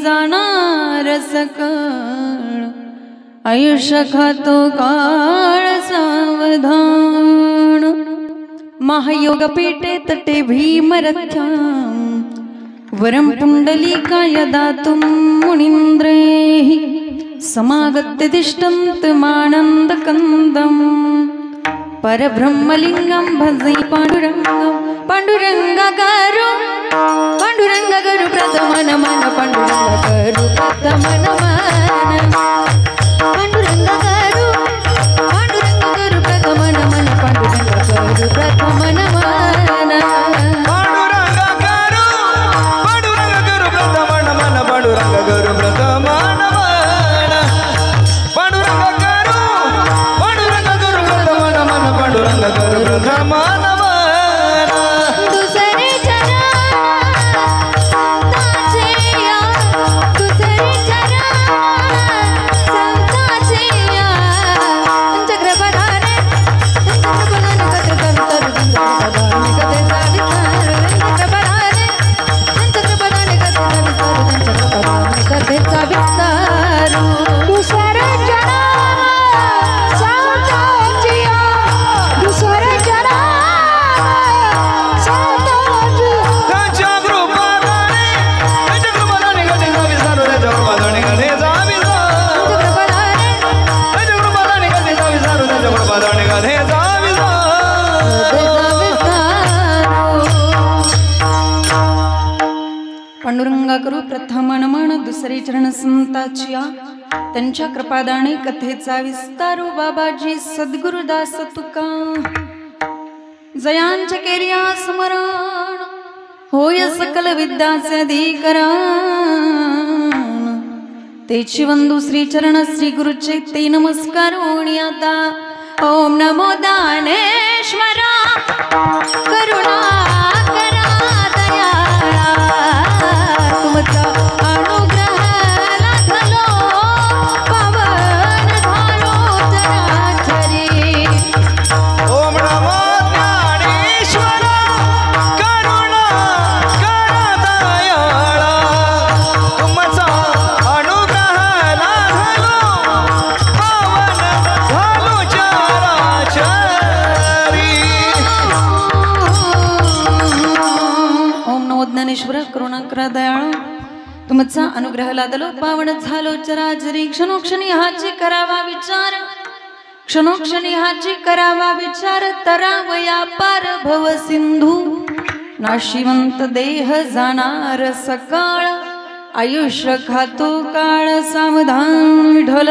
जाणार सकळ आयुष्य खातो काळ सावधान महायोग पेटे तटे भीमरथ्यां वरं पुंडलिकाय दातुं मुनीन्द्रैः समागत्य तिष्ठन्तमानन्दकन्दं परब्रह्मलिङ्गं भजे पाण्डुरङ्गगरु प्रथम नमन पाण्डुरङ्गगरु प्रथम नमन पाण्डुरङ्गगरु प्रथम नमन पाण्डुरङ्गगरु प्रथम नमन पांडुरंग प्रथम नमन पांडुरंग प्रथम नमन पांडुरंग प्रथम नमन दुसरे चरण ताचे या दुसरे चरण संताचे या चक्रपदाने कथेचा विस्तार दुसरे चरण संताचे या दुसरे चरण संताचे त्यांच्या कृपादाने कथेचा विस्तार चक्रपदाने पांडुरंगा करू प्रथम नमन दुसरे चरण संताचिया त्यांच्या कृपादाने कथेचा विस्तारू बाबाजी सद्गुरुदास तुका जयांच्या केलिया स्मरण होय सकल विद्याचे अधिकरण तेची वंदू श्री चरण श्री गुरुचे ते नमस्कार होणी आता ओम नमो दानेश्वरा करुणा करा दयाळा तुमचा अनुग्रह लाभलो पावन झालो चराचरी ओम नमो ज्ञानेश्वर करुणा करा दयाळा तुमचा अनुग्रह लाभलो पावन झालो चराचरी ओम नमो ज्ञानेश्वर करुणा करा दयाळा तुमचा अनुग्रह लादलो पावन झालो चराचरी क्षणोक्षणी हाची करावा विचार क्षणोक्षणी हाची करावा विचार तरावया पार भव सिंधू नाशिवंत देह जाणार सकाळ आयुष्य खातो काळ सावधान विठ्ठल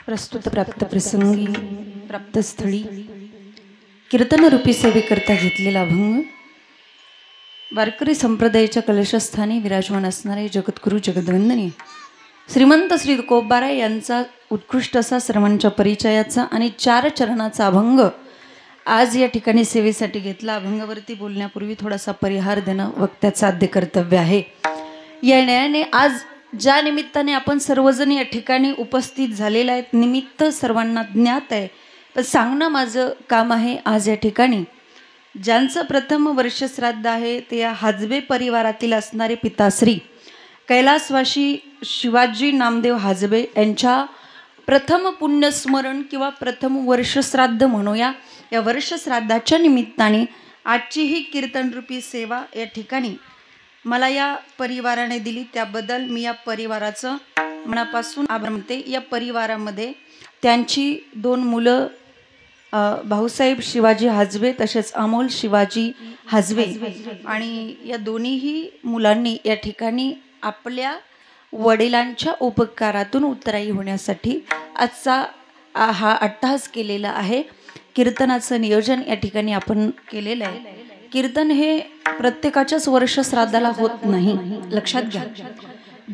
प्रस्तुत प्राप्त प्रसंगी प्राप्त स्थळी कीर्तनरूपी सेवेकरता घेतलेला अभंग वारकरी संप्रदायाच्या कलशस्थानी विराजमान असणारे जगद्गुरु जगद्वंदनीय श्रीमंत श्री तुकोबाराय यांचा उत्कृष्ट असा सर्वांच्या परिचयाचा आणि 4 चरणाचा अभंग आज या ठिकाणी सेवेसाठी घेतला. अभंगावरती बोलण्यापूर्वी थोडासा परिहार देणं वक्त्याचं आद्य कर्तव्य आहे. या न्यायाने आज ज्या निमित्ताने आपण सर्वजण या ठिकाणी उपस्थित झालेले आहेत निमित्त सर्वांना ज्ञात आहे, तर सांगणं माझं काम आहे. आज या ठिकाणी ज्यांचं प्रथम वर्ष श्राद्ध आहे ते या हाजबे परिवारातील असणारे पिताश्री कैलासवासी शिवाजी नामदेव हाजबे यांच्या प्रथम पुण्यस्मरण किंवा प्रथम वर्षश्राद्ध म्हणूया. या वर्षश्राद्धाच्या निमित्ताने आजची ही कीर्तनरूपी सेवा या ठिकाणी मला या परिवाराने दिली, त्याबद्दल मी या परिवाराचं मनापासून आभार मानते. या परिवारामध्ये त्यांची 2 मुलं भाऊसाहेब शिवाजी हाजबे तसेच अमोल शिवाजी हाजबे आणि या दोन्हीही मुलांनी या ठिकाणी आपल्या वडिलांच्या उपकारातून उत्तराई होण्यासाठी आजचा हा अट्टहास केलेला आहे. कीर्तनाचं नियोजन या ठिकाणी आपण केलेलं आहे. कीर्तन हे प्रत्येकाच्याच वर्षश्राद्धाला होत नाही, लक्षात घ्या.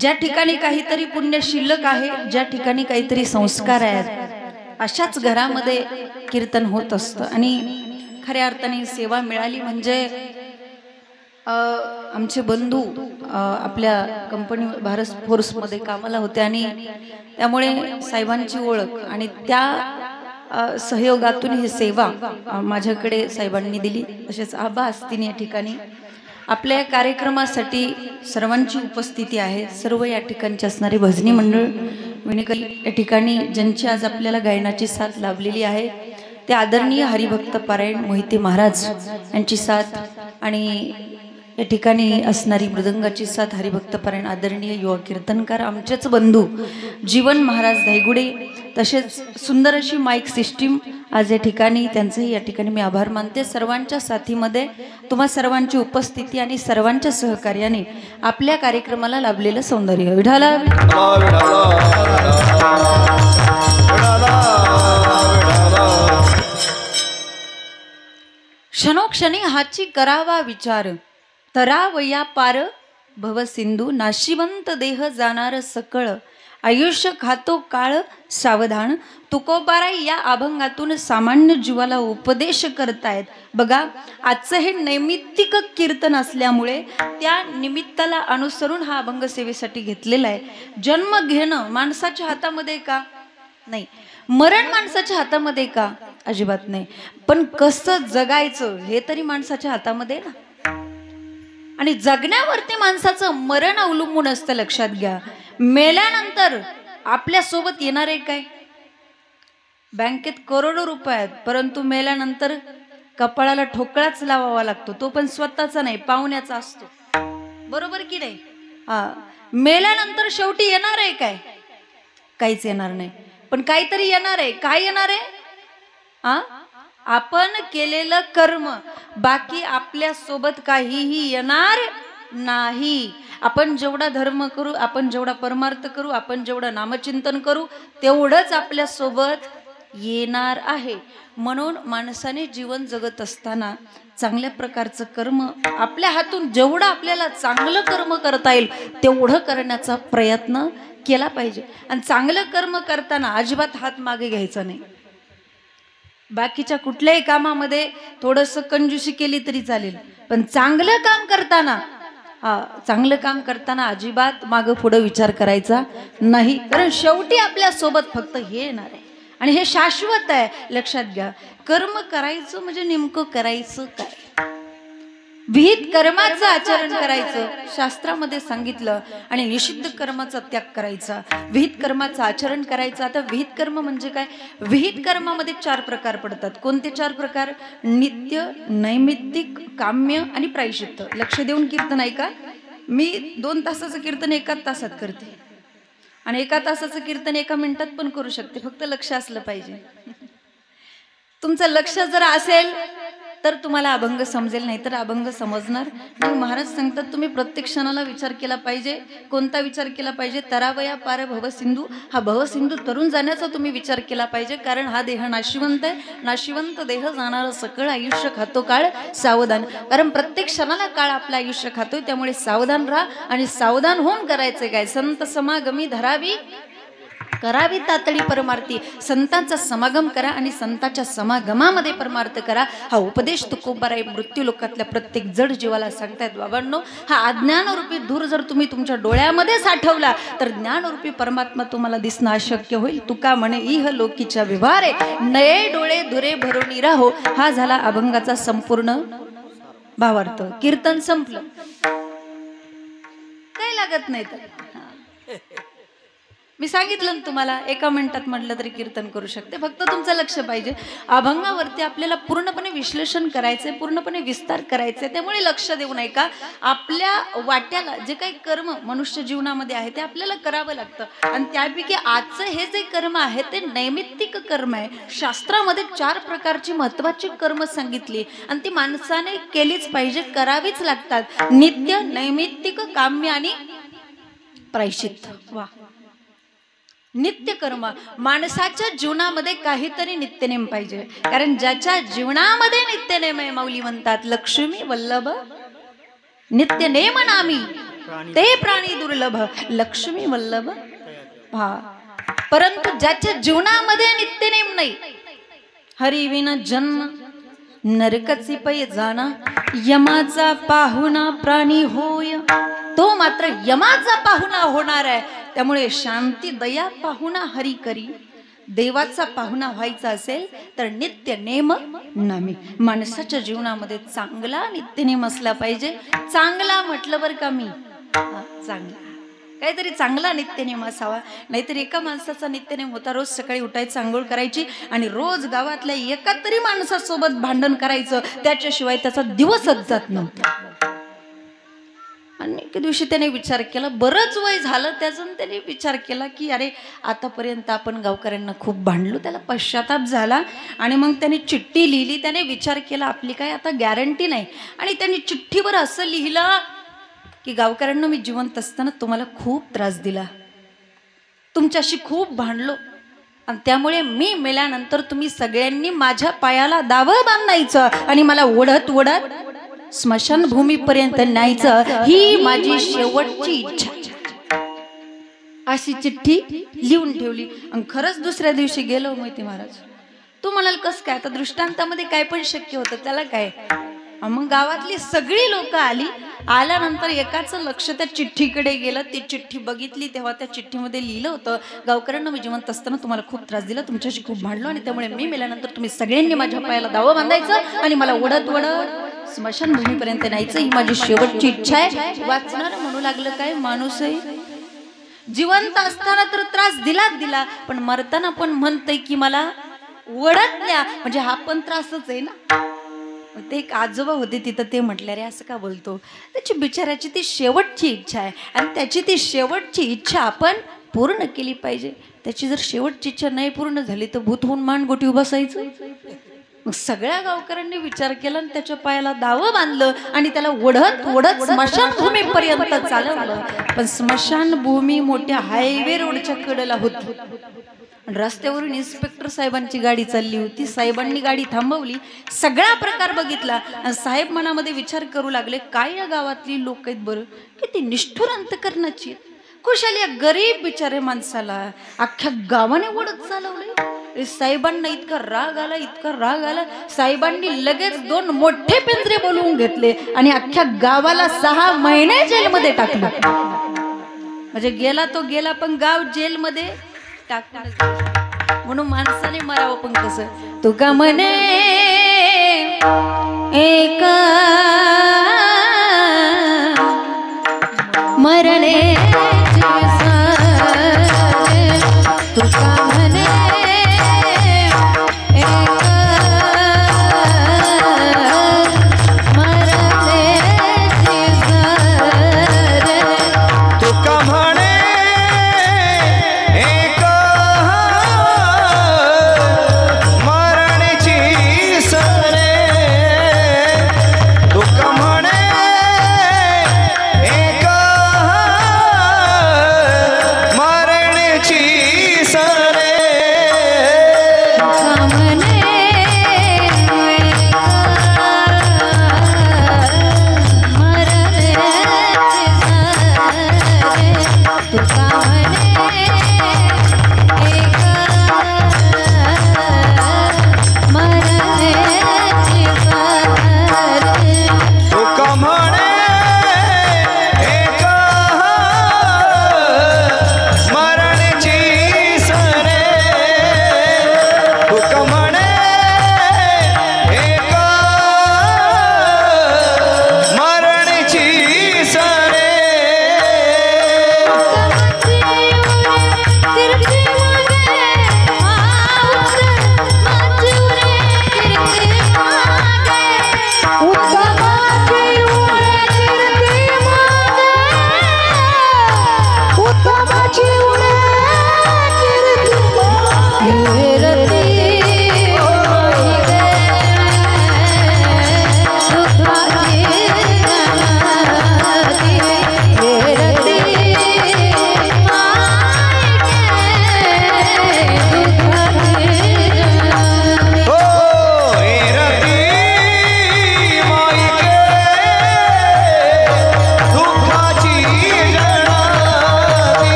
ज्या ठिकाणी काहीतरी पुण्य शिल्लक आहे, ज्या ठिकाणी काहीतरी संस्कार आहेत, अशाच घरामध्ये कीर्तन होत असतं. आणि खऱ्या अर्थाने सेवा मिळाली म्हणजे आमचे बंधू आपल्या कंपनी भारत फोर्समध्ये कामाला होते आणि त्यामुळे साहेबांची ओळख आणि त्या सहयोगातून ही सेवा माझ्याकडे साहेबांनी दिली. तसेच आबा असतील या ठिकाणी. आपल्या कार्यक्रमासाठी सर्वांची उपस्थिती आहे. सर्व या ठिकाणचे असणारे भजनी मंडळ विणकरी या ठिकाणी ज्यांची आज आपल्याला गायनाची साथ लाभलेली आहे ते आदरणीय हरिभक्त पारायण मोहिते महाराज यांची साथ आणि या ठिकाणी असणारी मृदंगाची साथ हरिभक्त पारायण आदरणीय युवा कीर्तनकार आमचेच बंधू जीवन महाराज धायगुडे. तसेच सुंदर अशी माईक सिस्टीम आज या ठिकाणी त्यांचंही या ठिकाणी मी आभार मानते. सर्वांच्या साथीमध्ये तुम्हा सर्वांची उपस्थिती आणि सर्वांच्या सहकार्याने आपल्या कार्यक्रमाला लाभलेलं सौंदर्य. विठाला क्षणोक्षणी हाची करावा विचार तरावया पार भव सिंधू नाशिवंत देह जाणार सकळ आयुष्य खातो काळ सावधान. तुकोबाराई या अभंगातून सामान्य जीवाला उपदेश करतायत. बघा आजचं हे नैमित्तिक कीर्तन असल्यामुळे त्या निमित्ताला अनुसरून हा अभंग सेवेसाठी घेतलेला आहे. जन्म घेणं माणसाच्या हातामध्ये का नाही, मरण माणसाच्या हातामध्ये का अजिबात नाही, पण कसं जगायचं हे तरी माणसाच्या हातामध्ये ना. आणि जगण्यावरती माणसाचं मरण अवलंबून असतं. लक्षात घ्या, मेल्यानंतर आपल्या सोबत येणार आहे काय? बँकेत करोडो रुपये आहेत, परंतु मेल्यानंतर कपाळाला ठोकळाच लावावा लागतो. तो पण स्वतःचा नाही, पाहुण्याचा असतो. बरोबर की नाही? मेल्यानंतर शेवटी येणार आहे काय? काहीच येणार नाही, पण काहीतरी येणार आहे. काय येणार आहे? आपण केलेलं कर्म. बाकी आपल्या सोबत काहीही येणार नाही. आपण जेवढा धर्म करू, आपण जेवढा परमार्थ करू, आपण जेवढं नामचिंतन करू, तेवढंच आपल्या सोबत येणार आहे. म्हणून माणसाने जीवन जगत असताना चांगल्या प्रकारचं कर्म आपल्या हातून जेवढं आपल्याला चांगलं कर्म करता येईल तेवढं करण्याचा प्रयत्न केला पाहिजे. आणि चांगलं कर्म करताना अजिबात हात मागे घ्यायचा नाही. बाकीच्या कुठल्याही कामामध्ये थोडंसं कंजूसी केली तरी चालेल, पण चांगलं काम करताना अजिबात मागं पुढं विचार करायचा नाही. कारण शेवटी आपल्या सोबत फक्त हे येणार आहे आणि हे शाश्वत आहे. लक्षात घ्या, कर्म करायचं म्हणजे नेमकं करायचं काय? विहित कर्माचं आचरण करायचं शास्त्रामध्ये सांगितलं आणि निषिद्ध कर्माचा त्याग करायचा, विहित कर्माचं आचरण करायचं. आता विहित कर्म म्हणजे काय? विहित कर्मामध्ये 4 प्रकार पडतात. कोणते 4 प्रकार? नित्य, नैमित्तिक, काम्य आणि प्रायश्चित्त. लक्ष देऊन कीर्तन ऐका. मी 2 तासाचं कीर्तन 1 तासात करते आणि 1 तासाचं कीर्तन 1 मिनिटात पण करू शकते. फक्त लक्ष असलं पाहिजे. तुमचं लक्ष जर असेल तर तुम्हाला अभंग समजेल, नाही तर अभंग समजणार नाही. महाराज सांगतात तुम्ही प्रत्येक क्षणाला विचार केला पाहिजे. कोणता विचार केला पाहिजे? तरावया पार भवसिंधू. हा भवसिंधू तरुण जाण्याचा तुम्ही विचार केला पाहिजे. कारण हा देह नाशिवंत आहे. नाशिवंत देह जाणार सकळ आयुष्य खातो काळ सावधान. कारण प्रत्येक क्षणाला काळ आपलं आयुष्य खातोय, त्यामुळे सावधान राहा. आणि सावधान होऊन करायचं काय? संत समागमी धरावी करावी तातडी परमार्थी. संतांचा समागम करा आणि संतांच्या समागमामध्ये परमार्थ करा. हा उपदेश तुकोबाराई मृत्यू लोकातल्या प्रत्येक जड जीवाला सांगतायत. बाबांनो, हा अज्ञानरूपी धूर जर तुम्ही तुमच्या डोळ्यामध्ये साठवला तर ज्ञानरूपी परमात्मा तुम्हाला दिसणं अशक्य होईल. तुका म्हणे इह लोकीच्या विभारे नये डोळे धुरे भरून राहो. हा झाला अभंगाचा संपूर्ण भावार्थ. कीर्तन संपलं, काय लागत नाही तर. मी सांगितलं ना तुम्हाला, 1 मिनिटात म्हटलं तरी कीर्तन करू शकते. फक्त तुमचं लक्ष पाहिजे. अभंगावरती आपल्याला पूर्णपणे विश्लेषण करायचंय, पूर्णपणे विस्तार करायचंय. त्यामुळे लक्ष देऊ नये का, आपल्या वाट्याला जे काही कर्म मनुष्य जीवनामध्ये आहे ते आपल्याला करावं लागतं. आणि त्यापैकी आजचं हे जे कर्म आहे ते नैमित्तिक कर्म आहे. शास्त्रामध्ये 4 प्रकारची महत्वाची कर्म सांगितली आणि ती माणसाने केलीच पाहिजे, करावीच लागतात. नित्य, नैमित्तिक, काम्य आणि प्रायश्चित्त. वा, नित्य कर्म. माणसाच्या जीवनामध्ये काहीतरी नित्यनेम पाहिजे. कारण ज्याच्या जीवनामध्ये नित्यनेम आहे, माऊली म्हणतात लक्ष्मी वल्लभ नित्यनेम नामी ते प्राणी दुर्लभ. लक्ष्मी वल्लभ. परंतु ज्याच्या जीवनामध्ये नित्यनेम नाही, हरिविन जन्म नरकाची पै जाणा यमाचा पाहुणा प्राणी होय, तो मात्र यमाचा पाहुणा होणार आहे. त्यामुळे शांती दया पाहुणा हरी करी. देवाचा पाहुणा व्हायचा असेल तर नित्य नेम नामी. माणसाच्या जीवनामध्ये चांगला नित्यनेम असला पाहिजे. चांगला म्हटलं बरं का मी, चांगला काहीतरी चांगला नित्यनेम असावा. नाहीतर एका माणसाचा नित्यनेम होता रोज सकाळी उठायचं, आंघोळ करायची आणि रोज गावातल्या एका तरी माणसासोबत भांडण करायचं, त्याच्याशिवाय त्याचा दिवसच जात नव्हता. आणि एके दिवशी त्याने विचार केला, बरंच वय झालं त्याचं, त्याने विचार केला की अरे आतापर्यंत आपण गावकऱ्यांना खूप भांडलो. त्याला पश्चाताप झाला आणि मग त्याने चिठ्ठी लिहिली. त्याने विचार केला आपली काय आता गॅरंटी नाही, आणि त्यांनी चिठ्ठीवर असं लिहिलं की गावकऱ्यांना मी जिवंत असताना तुम्हाला खूप त्रास दिला, तुमच्याशी खूप भांडलो, आणि त्यामुळे मी मेल्यानंतर तुम्ही सगळ्यांनी माझ्या पायाला दावं बांधायचं आणि मला ओढत ओढत स्मशानभूमीपर्यंत न्यायचं, ही माझी शेवटची इच्छा. अशी चिठ्ठी लिहून ठेवली. आणि खरंच दुसऱ्या दिवशी गेलो मोहिते महाराज. तू म्हणाल कस काय, आता दृष्टांतामध्ये काय पण शक्य होतं, त्याला काय. मग गावातली सगळी लोक आली. आल्यानंतर एकाचं लक्ष त्या चिठ्ठीकडे गेलं. ती चिठ्ठी बघितली तेव्हा त्या चिठ्ठीमध्ये लिहिलं होतं, गावकऱ्यांना मी जिवंत असताना तुम्हाला खूप त्रास दिला, तुमच्याशी खूप भांडलो, आणि त्यामुळे मी मेल्यानंतर तुम्ही सगळ्यांनी माझ्या पायाला दावं बांधायचं आणि मला ओढत ओढत स्मशानभूमीपर्यंत न्यायचं, ही माझी शेवटची इच्छा आहे. वाचणार म्हणू लागलं काय, माणूस आहे जिवंत असताना तर त्रास दिला, पण मरताना पण म्हणतंय की मला ओढत न्या, म्हणजे हा पण त्रासच आहे ना. ते एक आजोबा होते तिथं, ते म्हटले रे असं का बोलतो, त्याची बिचाऱ्याची ती शेवटची इच्छा आहे आणि त्याची ती शेवटची इच्छा आपण पूर्ण केली पाहिजे. त्याची जर शेवटची इच्छा नाही पूर्ण झाली तर भूत होऊन मानगोटी बसायचं. मग सगळ्या गावकऱ्यांनी विचार केला आणि त्याच्या पायाला दावं बांधलं आणि त्याला ओढत ओढत स्मशानभूमीपर्यंत चालवलं. पण स्मशानभूमी मोठ्या हायवे रोडच्या कडेला होती. रस्त्यावरून इन्स्पेक्टर साहेबांची गाडी चालली होती. साहेबांनी गाडी थांबवली, सगळा प्रकार बघितला आणि साहेब मनामध्ये विचार करू लागले, काय या गावातली लोक आहेत बरं, किती निष्ठुर अंतकरणाची, कुशाली या गरीब बिचारे माणसाला अख्ख्या गावाने ओढत चालवले. साहेबांना इतका राग आला, साहेबांनी लगेच 2 मोठे पिंजरे बोलवून घेतले आणि अख्ख्या गावाला 6 महिने जेलमध्ये टाकलं. म्हणजे गेला तो गेला, पण गाव जेलमध्ये टाकलं. म्हणून माणसाने मरावं पण कसं, तुका म्हणे एक मरणे तुका म्हणे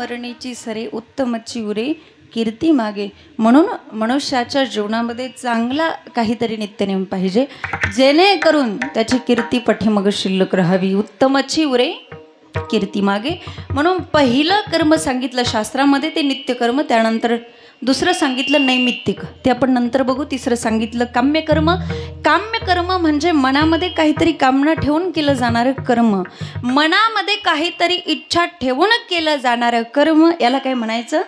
स्मरणेची सरे उत्तमची उरे कीर्ती मागे. म्हणून मनुष्याच्या जीवनामध्ये चांगला काहीतरी नित्यनेम पाहिजे, जेणेकरून त्याची कीर्ती पाठीमागे शिल्लक राहावी. उत्तमची उरे कीर्ती मागे. म्हणून पहिलं कर्म सांगितलं शास्त्रामध्ये ते नित्यकर्म, त्यानंतर दुसरं सांगितलं नैमित्तिक, ते आपण नंतर बघू. तिसरं सांगितलं काम्यकर्म. काम्यकर्म म्हणजे मनामध्ये काहीतरी कामना ठेवून केलं जाणारं कर्म, मनामध्ये काहीतरी इच्छा ठेवून केलं जाणारं कर्म, याला काय म्हणायचं?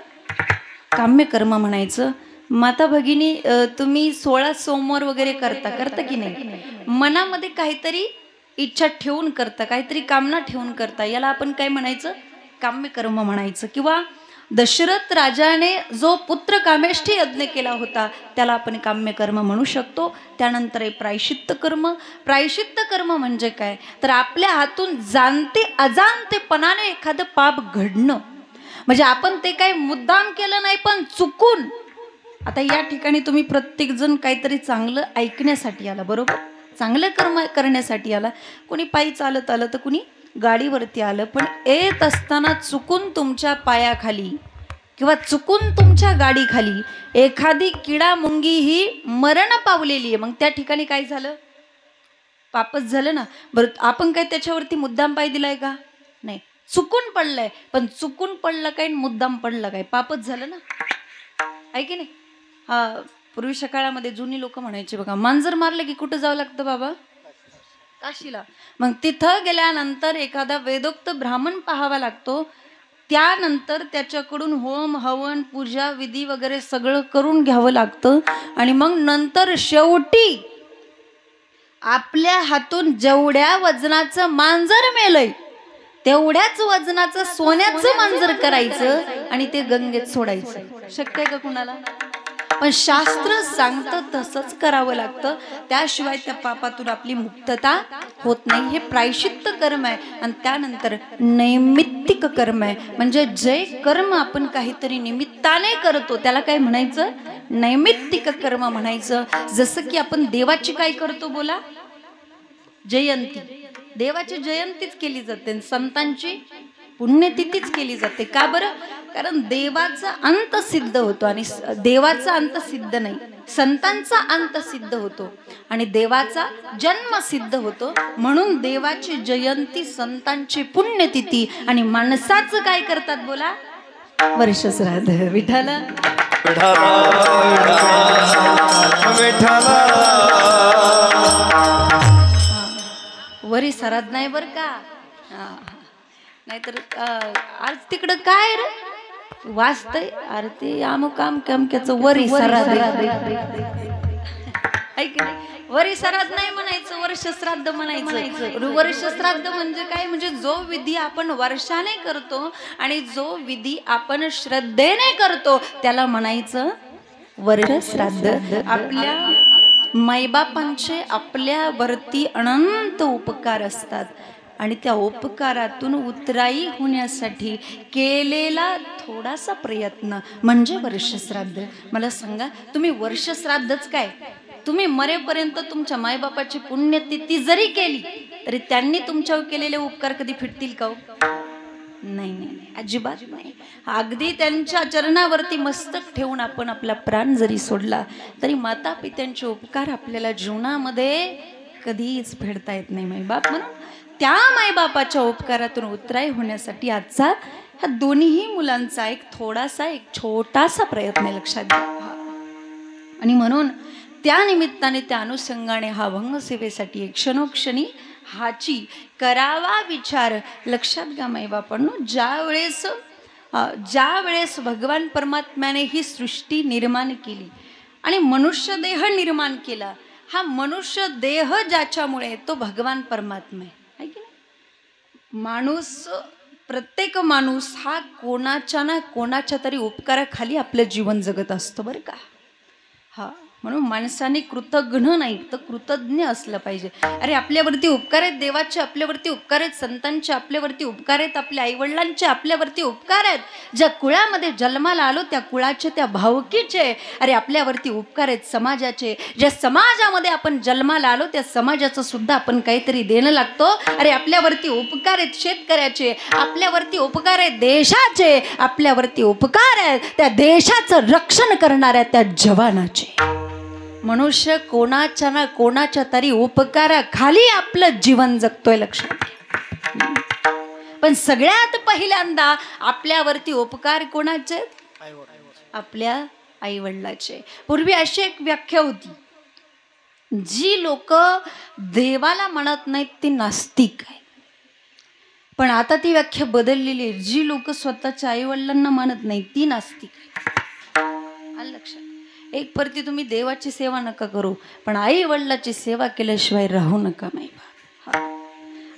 काम्यकर्म म्हणायचं. माता भगिनी, तुम्ही 16 सोमवार वगैरे करता की नाही? मनामध्ये काहीतरी इच्छा ठेवून करता, काहीतरी कामना ठेवून करता, याला आपण काय म्हणायचं? काम्यकर्म म्हणायचं. किंवा दशरथ राजाने जो पुत्र कामेष्ठी यज्ञ केला होता त्याला आपण काम्यकर्म म्हणू शकतो. त्यानंतर आहे प्रायश्चित्त कर्म. प्रायश्चित्त कर्म म्हणजे काय? तर आपल्या हातून जाणते अजाणतेपणाने एखादं पाप घडणं, म्हणजे आपण ते काही मुद्दाम केलं नाही पण चुकून. आता या ठिकाणी तुम्ही प्रत्येकजण काहीतरी चांगलं ऐकण्यासाठी आला, बरोबर? चांगलं कर्म करण्यासाठी आला. कोणी पायी चालत आलं तर कोणी गाडीवरती आलं, पण येत असताना चुकून तुमच्या पायाखाली किंवा चुकून तुमच्या गाडीखाली एखादी किडा मुंगी ही मरण पावलेली आहे, मग त्या ठिकाणी काय झालं? पापच झालं ना. बरं, आपण काय त्याच्यावरती मुद्दाम पाय दिलाय का? नाही, चुकून पडलंय. पण चुकून पडलं काय, मुद्दाम पडलं काय, पापच झालं ना, आहे की नाही? हा, पूर्वीच्या काळामध्ये जुनी लोक म्हणायचे बघा, मांजर मारले की कुठं जावं लागतं बाबा? काशीला. मग तिथं गेल्यानंतर एखादा वेदोक्त ब्राह्मण पाहावा लागतो, त्यानंतर त्याच्याकडून होम हवन पूजा विधी वगैरे सगळं करून घ्यावं लागतं. आणि मग नंतर शेवटी आपल्या हातून जेवढ्या वजनाचं मांजर मेलय तेवढ्याच वजनाचं सोन्याचं मांजर करायचं आणि ते गंगेत सोडायचं. शक्य आहे का कुणाला? पण शास्त्र सांगतं तसंच करावं लागतं, त्याशिवाय त्या पापातून आपली मुक्तता होत नाही. हे प्रायश्चित्त कर्म आहे. आणि त्यानंतर नैमित्तिक कर्म आहे, म्हणजे जे कर्म आपण काहीतरी निमित्ताने करतो त्याला काय म्हणायचं? नैमित्तिक कर्म म्हणायचं. जसं की आपण देवाची काय करतो बोला? जयंती. देवाची जयंतीच केली जाते, संतांची पुण्यतिथीच केली जाते. का बरं? कारण देवाचा अंत सिद्ध होतो आणि देवाचा अंत सिद्ध नाही, संतांचा अंत सिद्ध होतो आणि देवाचा जन्म सिद्ध होतो. म्हणून देवाची जयंती, संतांची पुण्यतिथी आणि माणसाचं काय करतात बोला? वर्षश्राद्ध. विठाला वरी श्राद्ध नाही बर का? नाहीतर आज तिकडं काय रे वाचतय? अरे ते अमुक अमक्याचं वरी श्राद्ध ऐक, वरी श्राद्ध नाही म्हणायचं, वर्ष श्राद्ध म्हणायचं. वर्ष श्राद्ध म्हणजे काय? म्हणजे जो विधी आपण वर्षाने करतो आणि जो विधी आपण श्रद्धेने करतो त्याला म्हणायचं वर्ष श्राद्ध. आपल्या माईबापांचे आपल्यावरती अनंत उपकार असतात आणि त्या उपकारातून उतराई होण्यासाठी केलेला थोडासा प्रयत्न म्हणजे वर्षश्राद्ध. मला सांगा, तुम्ही वर्षश्राद्धच काय, तुम्ही मरेपर्यंत तुमच्या मायबापाची पुण्यतिथी जरी केली तरी त्यांनी तुमच्यावर केलेले उपकार कधी फिटतील का? नाही नाही, अजिबात नाही. अगदी त्यांच्या चरणावरती मस्तक ठेवून आपण आपला प्राण जरी सोडला तरी माता पित्यांचे उपकार आपल्याला जीवनामध्ये कधीच फेडता येत नाही मायबाप. म्हणून त्या मायबापाच्या उपकारातून उतराई होण्यासाठी आजचा ह्या दोन्ही मुलांचा एक छोटासा प्रयत्न आहे, लक्षात घ्या. आणि म्हणून त्या निमित्ताने त्या अनुषंगाने हा भंग सेवेसाठी एक क्षणोक्षणी हाची करावा विचार. लक्षात घ्या माईबापांनो, ज्या वेळेस भगवान परमात्म्याने ही सृष्टी निर्माण केली आणि मनुष्य देह निर्माण केला, हा मनुष्य देह ज्याच्यामुळे तो भगवान परमात्मा आहे. माणूस, प्रत्येक माणूस हा कोणाच्या ना कोणाच्या तरी उपकाराखाली आपलं जीवन जगत असतो बरं का. हा, म्हणून माणसाने कृतज्ञ नाही तर कृतज्ञ असलं पाहिजे. अरे आपल्यावरती उपकार आहेत देवाचे, आपल्यावरती उपकार आहेत संतांचे, आपल्यावरती उपकार आहेत आपल्या आईवडिलांचे, आपल्यावरती उपकार आहेत ज्या कुळामध्ये जन्माला आलो त्या कुळाचे, त्या भावकीचे. अरे आपल्यावरती उपकार आहेत समाजाचे, ज्या समाजामध्ये आपण जन्माला आलो त्या समाजाचं सुद्धा आपण काहीतरी देणं लागतो. अरे आपल्यावरती उपकार आहेत शेतकऱ्याचे, आपल्यावरती उपकार आहेत देशाचे, आपल्यावरती उपकार आहेत त्या देशाचं रक्षण करणाऱ्या त्या जवानाचे. मनुष्य कोणाच्या ना कोणाच्या तरी उपकाराखाली आपलं जीवन जगतोय लक्षात घ्या. पण सगळ्यात पहिल्यांदा आपल्यावरती उपकार कोणाचे? आपल्या आईवडिलाचे. पूर्वी अशी एक व्याख्या होती, जी लोक देवाला म्हणत नाहीत ती नास्तिक आहे. पण आता ती व्याख्या बदललेली आहे, जी लोक स्वतःच्या आईवडिलांना मानत नाही ती नास्तिक आहे. आलं लक्षात? एक परती तुम्ही देवाची सेवा नका करू, पण आई वडिलाची सेवा केल्याशिवाय राहू नका.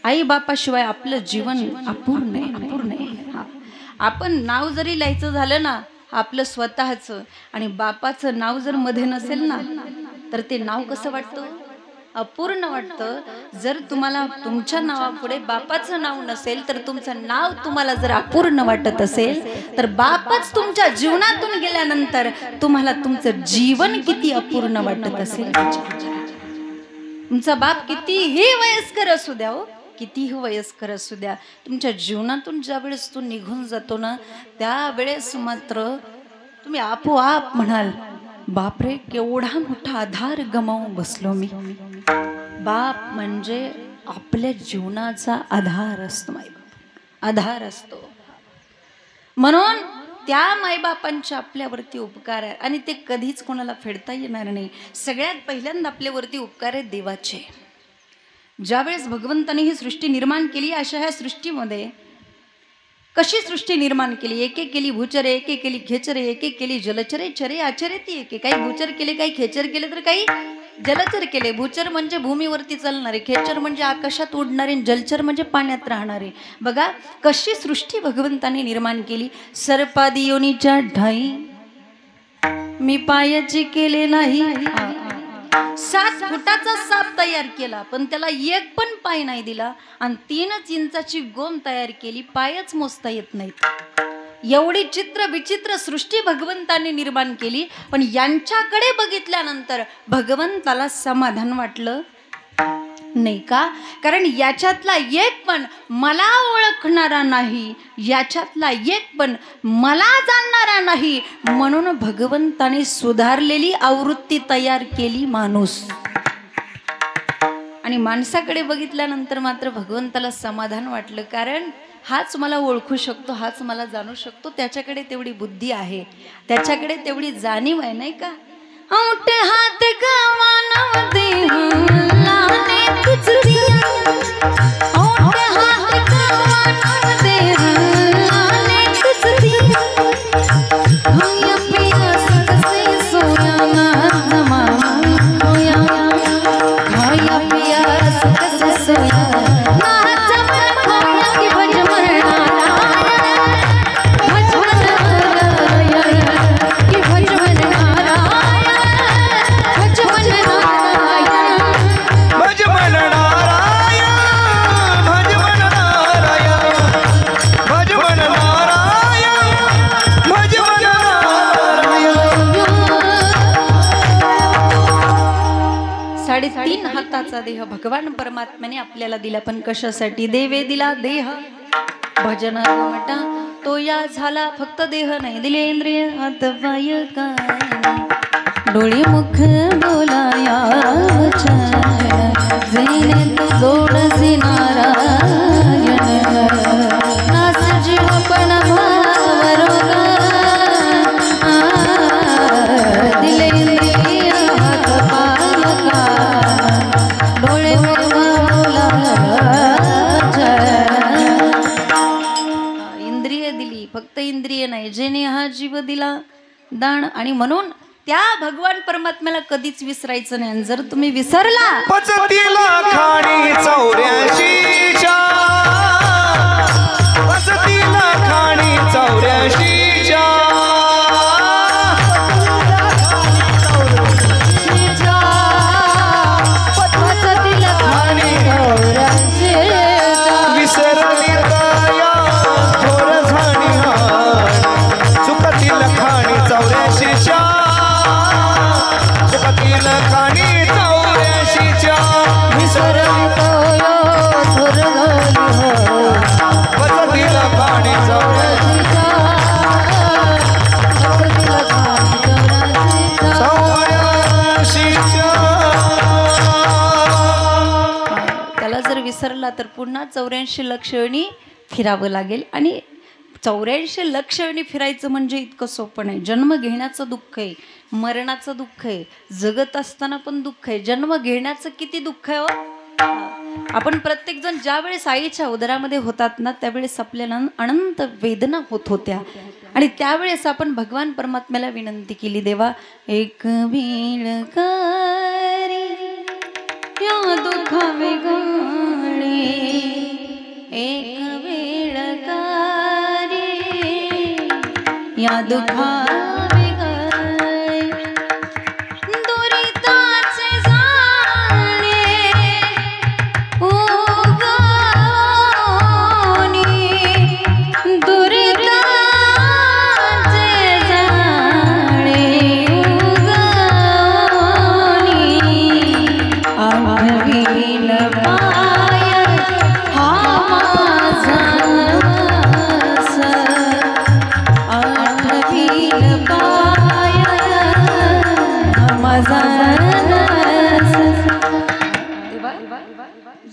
आई बापाशिवाय आपलं जीवन अपूर्ण आहे. आपण नाव जरी लिहायचं झालं ना आपलं स्वतःचं, आणि बापाचं नाव जर मध्ये नसेल ना तर ते नाव कसं वाटतं? अपूर्ण वाटतं. जर तुम्हाला तुमच्या नावापुढे बापाचं नाव नसेल तर तुमचं नाव तुम्हाला जर अपूर्ण वाटत असेल तर बापच तुमच्या जीवनातून गेल्यानंतर तुम्हाला तुमचं जीवन किती अपूर्ण वाटत असेल. तुमचा बाप कितीही वयस्कर असू द्या, हो कितीही वयस्कर असू द्या, तुमच्या जीवनातून ज्या वेळेस तो निघून जातो ना त्यावेळेस मात्र तुम्ही आपोआप म्हणाल, बापरे केवढा मोठा आधार गमावून बसलो मी. बाप म्हणजे आपल्या जीवनाचा आधार असतो, मायबाप आधार असतो. म्हणून त्या मायबापांचे आपल्यावरती उपकार आहे आणि ते कधीच कोणाला फेडता येणार नाही. सगळ्यात पहिल्यांदा आपल्यावरती उपकार आहेत देवाचे. ज्यावेळेस भगवंताने ही सृष्टी निर्माण केली, अशा ह्या सृष्टीमध्ये कशी सृष्टी निर्माण केली? एक एक केली भूचरे, एक एक केली खेचरे, एक एक केली जलचरे, चरे आचरे ती एक. काही भूचर केले, काही खेचर केले, तर काही जलचर केले. भूचर म्हणजे भूमीवरती चालणारे, खेचर म्हणजे आकाशात उडणारे, जलचर म्हणजे पाण्यात राहणारे. बघा कशी सृष्टी भगवंताने निर्माण केली. सर्पादी योनीच्या ढाई मी पायाची केले नाही. 7 फुटाचा साप तयार केला पण त्याला एक पण पाय नाही दिला, आणि 3 इंचाची गोम तयार केली, पायच मोजता येत नाहीत. एवढी चित्र विचित्र सृष्टी भगवंताने निर्माण केली, पण यांच्याकडे बघितल्यानंतर भगवंताला समाधान वाटलं नाही. का? कारण याच्यातला एक पण मला ओळखणारा नाही, याच्यातला एक पण मला जाणणारा नाही, म्हणून भगवंताने सुधारलेली आवृत्ती तयार केली माणूस. आणि माणसाकडे बघितल्यानंतर मात्र भगवंताला समाधान वाटलं, कारण हाच मला ओळखू शकतो, हाच मला जाणू शकतो, त्याच्याकडे तेवढी बुद्धी आहे, त्याच्याकडे तेवढी जाणीव आहे, नाही का? औटे हात गवाना देह लाने कुछ दिया, औटे हात गवाना देह लाने कुछ दिया, खाया पिया सकसे सोया ना जमाना होया, खाया पिया सकसे सोया ना जमाना होया, कि भज मरना भज मरना कि भज मरना तीन हाताचा देह भगवान परमात्म्याने आपल्याला दिला, पण कशासाठी? देवे दिला देह भजन घुमटा तो या झाला, फक्त देह नाही दिले इंद्रिय हात पाय काय, डोळे मुख बोलाया जेने तू जोड से नारायण, नास जीव पण भावरोगा दिले इंद्रिय हात पाय काय, डोळे मुख इंद्रिय दिली, फक्त इंद्रिय नाही, जेने हा जीव दिला दान. आणि म्हणून त्या भगवान परमात्म्याला कधीच विसरायचं नाही. जर तुम्ही विसरला, पचतीला खाणी 84च्या, पचतीला खाणी 84च्या, उतरला तर पुन्हा 84 लक्ष योनी फिरावं लागेल. आणि 84 लक्ष योनी फिरायचं म्हणजे इतकं सोपं नाही. जन्म घेण्याचं दुःख आहे, मरणाचं दुःख आहे, जगत असताना पण दुःख आहे. जन्म घेण्याचं किती दुःख आहे हो. आपण प्रत्येकजण ज्या वेळेस आईच्या उदरामध्ये होतात ना त्यावेळेस आपल्याला अनंत वेदना होत होत्या. आणि त्यावेळेस आपण भगवान परमात्म्याला विनंती केली, देवा एक वेळ करी या दुःखा वेगळे, एक वेळ करी या दुःखा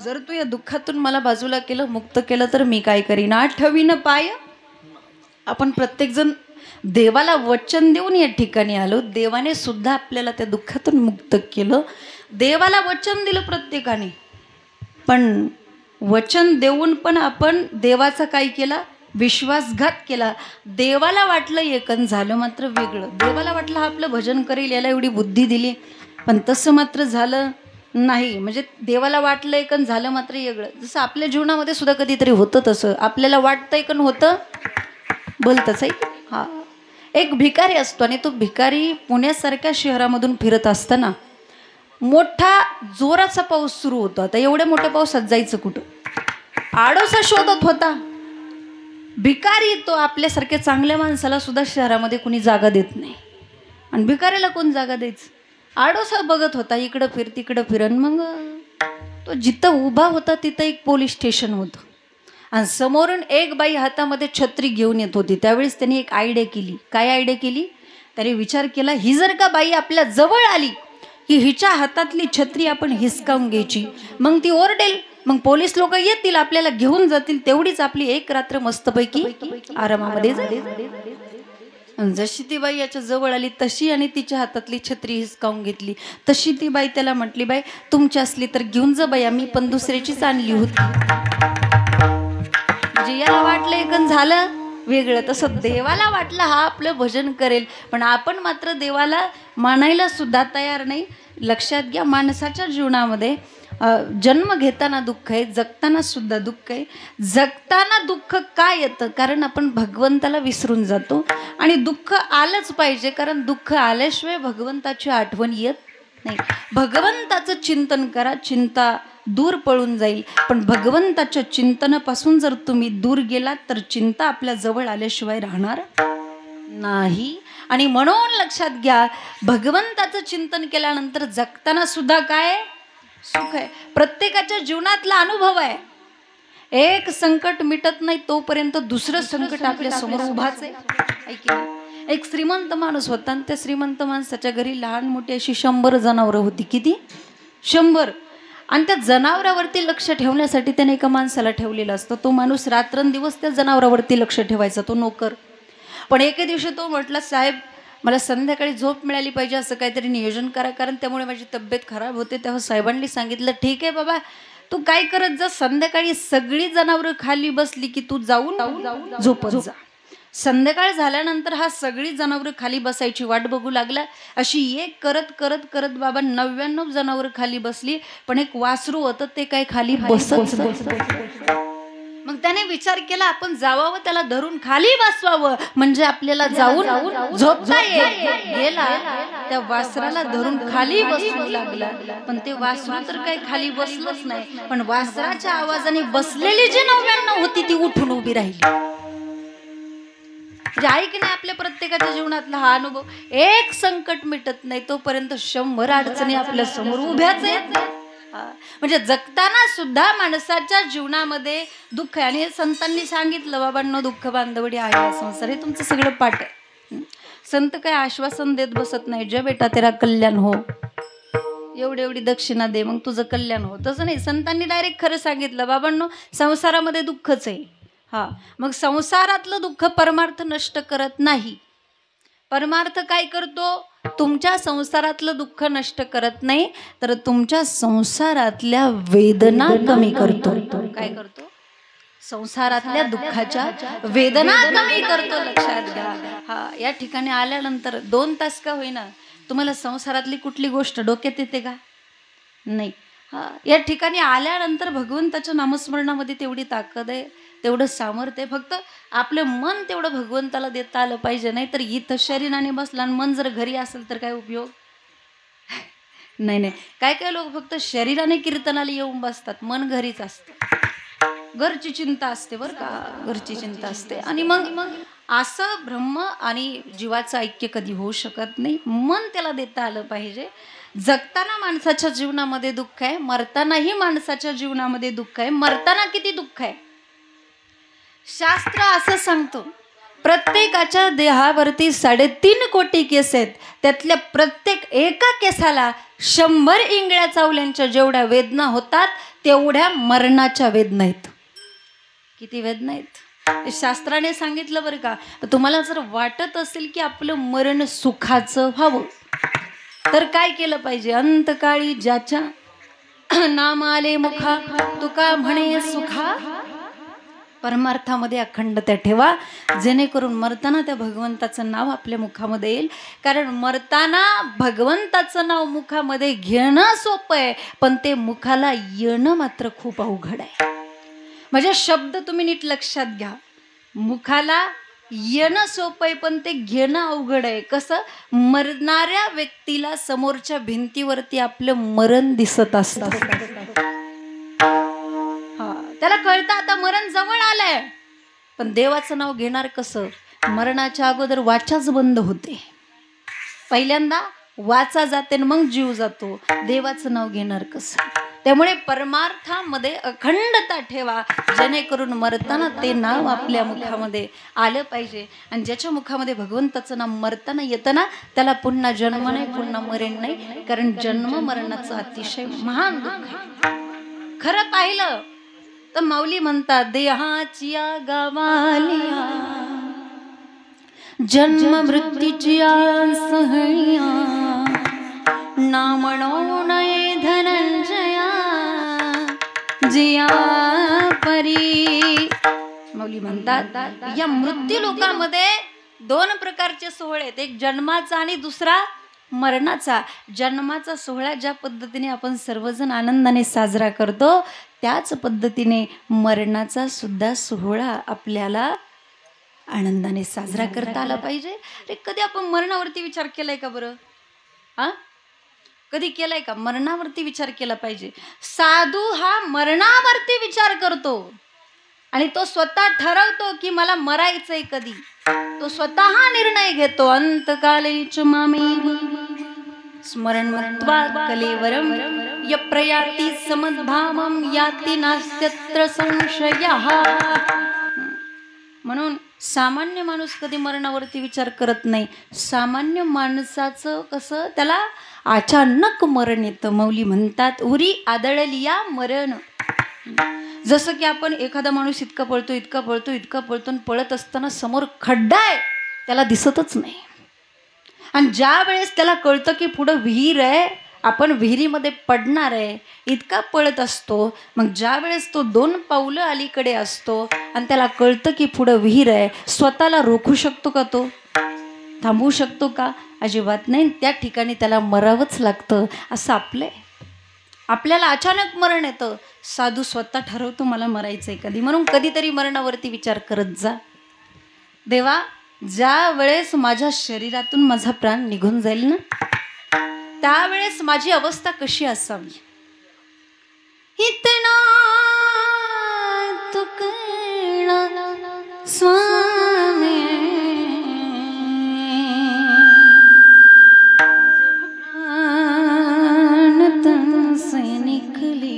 जर तू या दुःखातून मला बाजूला केलं, मुक्त केलं तर मी काय करीन. आठवीन पाय. आपण प्रत्येकजण देवाला वचन देऊन या ठिकाणी आलो. देवाने सुद्धा आपल्याला त्या दुःखातून मुक्त केलं. देवाला वचन दिलं प्रत्येकाने, पण वचन देऊन पण आपण देवाचा काय केला, विश्वासघात केला. देवाला वाटलं एकन, झालं मात्र वेगळं. देवाला वाटलं हा आपलं भजन करेल, याला एवढी बुद्धी दिली, पण तसं मात्र झालं नाही. म्हणजे देवाला वाटलं एकन, झालं मात्र वेगळं. जसं आपल्या जीवनामध्ये सुद्धा कधीतरी होतं तसं. आपल्याला वाटतं एकन, होतं बोलतच आहे. हा, एक भिकारी असतो आणि तो भिकारी पुण्यासारख्या शहरामधून फिरत असताना मोठा जोराचा पाऊस सुरू होतो. आता एवढ्या मोठ्या पावसात जायचं कुठं, आडोसा शोधत होता. भिकारी तो आपल्यासारख्या चांगल्या माणसाला सुद्धा शहरामध्ये कुणी जागा देत नाही, आणि भिकारीला कोण जागा द्यायचं. आडोसा बघत होता, इकडं फिर तिकडं फिरन. मग तो जिथं उभा होता तिथं एक पोलीस स्टेशन होतं, आणि समोरून एक बाई हातामध्ये छत्री घेऊन येत होती. त्यावेळेस त्यांनी एक आयडिया केली. काय आयडिया केली? त्याने विचार केला, ही जर का बाई आपल्या जवळ आली की हिच्या हातातली छत्री आपण हिसकावून घ्यायची. मग ती ओरडेल, मग पोलीस लोक येतील, आपल्याला घेऊन जातील. तेवढीच आपली एक रात्र मस्तपैकी आरामामध्ये जाईल. जशी ती बाई याच्या जवळ आली तशी, आणि तिच्या हातातली छत्री हिसकावून घेतली. तशी ती बाई त्याला म्हटली, बाई तुमची असली तर घेऊन जा बाई, आम्ही पण दुसऱ्याचीच आणली होती. म्हणजे याला वाटलं एकन, झालं वेगळं. तसं देवाला वाटलं हा आपलं भजन करेल, पण आपण मात्र देवाला मानायला सुद्धा तयार नाही. लक्षात घ्या, माणसाच्या जीवनामध्ये जन्म घेताना दुःख आहे, जगताना सुद्धा दुःख आहे. जगताना दुःख का येतं? कारण आपण भगवंताला विसरून जातो, आणि दुःख आलंच पाहिजे, कारण दुःख आल्याशिवाय भगवंताची आठवण येत नाही. भगवंताचं चिंतन करा, चिंता दूर पळून जाईल. पण भगवंताच्या चिंतनापासून जर तुम्ही दूर गेलात तर चिंता आपल्या जवळ आल्याशिवाय राहणार नाही. आणि म्हणून लक्षात घ्या, भगवंताचं चिंतन केल्यानंतर जगताना सुद्धा काय सुख आहे. प्रत्येकाच्या जीवनातला अनुभव आहे. एक संकट मिटत नाही तोपर्यंत दुसरं संकट आपल्या समोर उभाच आहे. एक श्रीमंत माणूस होता, आणि त्या श्रीमंत माणसाच्या घरी लहान मोठी अशी 100 जनावरं होती. किती? 100. आणि त्या जनावरावरती लक्ष ठेवण्यासाठी त्याने एका माणसाला ठेवलेलं असतं. तो माणूस रात्रंदिवस त्या जनावरावरती लक्ष ठेवायचा, तो नोकर. पण एके दिवशी तो म्हटला, साहेब मला संध्याकाळी झोप मिळाली पाहिजे, असं काहीतरी नियोजन करा, कारण त्यामुळे माझी तब्येत खराब होते. तेव्हा साहेबांनी सांगितलं, ठीक आहे बाबा, तू काय करत जा, संध्याकाळी सगळी जनावरं खाली बसली की तू जाऊन झोपत जा. संध्याकाळ झाल्यानंतर हा सगळी जनावरं खाली बसायची वाट बघू लागला. अशी एक करत करत करत बाबा 99 जनावरं खाली बसली, पण एक वासरू होतं ते काय खाली बसत. मग त्याने विचार केला, आपण जावावं, त्याला धरून खाली बसवावं, म्हणजे आपल्याला जाऊन झोपता येईल. गेला, त्या वासराला धरून खाली बसू लागला, पण ते वासरू तर काही खाली बसलंच नाही. पण वासराच्या आवाजाने बसलेली जी 99 होती ती उठून उभी राहिली. आहे की नाही आपल्या प्रत्येकाच्या जीवनातला हा अनुभव. एक संकट मिटत नाही तोपर्यंत 100 अडचणी आपल्या समोर उभ्याच आहेत. म्हणजे जगताना सुद्धा माणसाच्या जीवनामध्ये दुःख आहे. आणि संतांनी सांगितलं, बाबांनो दुःख बांधवडी आहे संसार, हे तुमचं सगळं पाठ आहे. संत काय आश्वासन देत बसत नाही, जे बेटा तेरा कल्याण हो, एवढी एवढी दक्षिणा दे मग तुझं कल्याण हो. तसं नाही, संतांनी डायरेक्ट खरं सांगितलं, बाबांनो संसारामध्ये दुःखच आहे. हा, मग संसारातलं दुःख परमार्थ नष्ट करत नाही. परमार्थ काय करतो? तुमच्या संसारातलं दुःख नष्ट करत नाही, तर तुमच्या संसारातल्या वेदना कमी करतो. काय करतो? संसारातल्या दुःखाच्या वेदना कमी करतो. लक्षात घ्या. हा, या ठिकाणी आल्यानंतर 2 तास का होईना तुम्हाला संसारातली कुठली गोष्ट डोक्यात येते का? नाही. हा, या ठिकाणी आल्यानंतर भगवंताच्या नामस्मरणामध्ये तेवढी ताकद आहे, तेवढं सामर्थ्य आहे. फक्त आपलं मन तेवढं भगवंताला देता आलं पाहिजे. नाही तर इथं शरीराने बसला आणि मन जर घरी असेल तर काय उपयोग? नाही नाही, काय काय लोक फक्त शरीराने कीर्तनाला येऊन बसतात, मन घरीच असतं. घरची चिंता असते बरं का, घरची चिंता असते. आणि मग असं ब्रह्म आणि जीवाचं ऐक्य कधी होऊ शकत नाही. मन त्याला देता आलं पाहिजे. जगताना माणसाच्या जीवनामध्ये दुःख आहे, मरतानाही माणसाच्या जीवनामध्ये दुःख आहे. मरताना किती दुःख आहे? शास्त्र असं सांगतो, प्रत्येकाच्या देहावरती 3.5 कोटी केस आहेत. त्यातल्या प्रत्येक एका केसाला 100 इंगळ्या चावल्यांच्या जेवढ्या वेदना होतात तेवढ्या मरणाच्या वेदना आहेत. किती वेदना आहेत शास्त्राने सांगितलं बरं का. तुम्हाला जर वाटत असेल की आपलं मरण सुखाचं व्हावं तर काय केलं पाहिजे? अंतकाळी ज्याच्या नाम आले मुखा, तुका म्हणे सुखा, परमार्थामध्ये अखंडता ठेवा, जेणेकरून मरताना त्या भगवंताचं नाव आपल्या मुखामध्ये येईल. कारण मरताना भगवंताचं नाव मुखामध्ये घेणं सोपं आहे, पण ते मुखाला येणं मात्र खूप अवघड आहे. म्हणजे शब्द तुम्ही नीट लक्षात घ्या. मुखाला येणं सोपं आहे, पण ते घेणं अवघड आहे. कसं? मरणाऱ्या व्यक्तीला समोरच्या भिंतीवरती आपलं मरण दिसत असतं. त्याला कळतं आता मरण जवळ आलंय, पण देवाचं नाव घेणार कसं? मरणाच्या अगोदर वाचाच बंद होते. पहिल्यांदा वाचा जाते मग जीव जातो. देवाचं नाव घेणार कसं? त्यामुळे परमार्थामध्ये अखंडता ठेवा, जेणेकरून मरताना ते नाव आपल्या मुखामध्ये आलं पाहिजे. आणि ज्याच्या मुखामध्ये भगवंताचं नाव मरताना येतं ना, त्याला पुन्हा जन्म नाही, पुन्हा मरण नाही. कारण जन्म मरणाचं अतिशय महान दुःख आहे. खरं पाहिलं तर माऊली म्हणतात, देहाचिया गावालिया जन्म मृत्यूचिया सहया, ना म्हणो नये धनंजया जिया परी. माऊली म्हणतात, या मृत्यू लोकामध्ये 2 प्रकारचे सोहळे आहेत, एक जन्माचा आणि दुसरा मरणाचा. जन्माचा सोहळा ज्या पद्धतीने आपण सर्वजण आनंदाने साजरा करतो, त्याच पद्धतीने मरणाचा सुद्धा सोहळा आपल्याला आनंदाने साजरा करता आला पाहिजे. रे, कधी आपण मरणावरती विचार केलाय का बरं? हा, कधी केलाय का? मरणावरती विचार केला पाहिजे. साधू हा मरणावरती विचार करतो आणि तो स्वतः ठरवतो की मला मरायचंय कधी. तो स्वतः निर्णय घेतो. अंतकालेच मामेव स्मरण मुक्त्वा कलेवरम यप्रयाति समद्भावम याति नास्त्यत्र संशयः. म्हणून सामान्य माणूस कधी मरणावरती विचार करत नाही. सामान्य माणसाचं कसं, त्याला अचानक मरण येतं. माऊली म्हणतात, उरी आदळलिया मरण. जसं की आपण एखादा माणूस इतका पळतो इतका पळतो इतका पळतो आणि पळत असताना समोर खड्डा आहे, त्याला दिसतच नाही. आणि ज्या वेळेस त्याला कळतं की पुढं विहीर आहे, आपण विहिरीमध्ये पडणार आहे, इतका पळत असतो. मग ज्या वेळेस तो 2 पावलं अलीकडे असतो आणि त्याला कळतं की पुढं विहीर आहे, स्वतःला रोखू शकतो का? तो थांबवू शकतो का? अजिबात नाही. त्या ठिकाणी त्याला मरावंच लागतं. असं आपल्याला अचानक मरण येतं. साधू स्वतः ठरवतो मला मरायचंय कधी. म्हणून कधीतरी मरणावरती विचार करत जा. देवा, ज्या वेळेस माझ्या शरीरातून माझा प्राण निघून जाईल ना, त्यावेळेस माझी अवस्था कशी असावी. इतना तू कळला स्वामी, प्राण तन से निकली,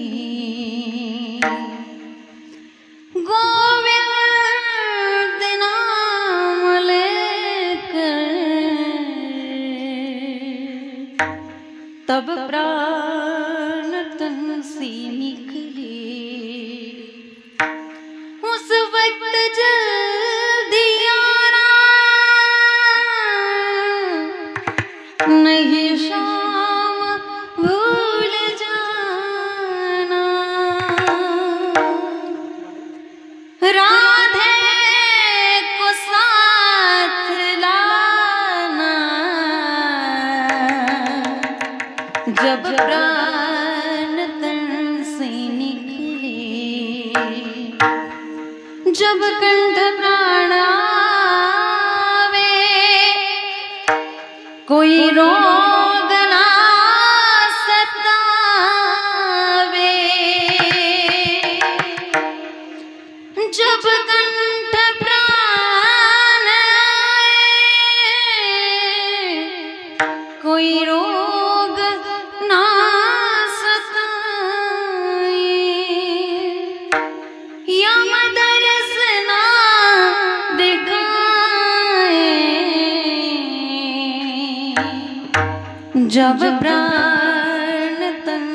गोविंद नाम लेकर तब प्राण जब कंठ प्राणावे कोई रोग ना सतावे, जब कंठ प्राण कोई रोग ना सताए, यम दर्श ना दिखाए, जब प्राण तन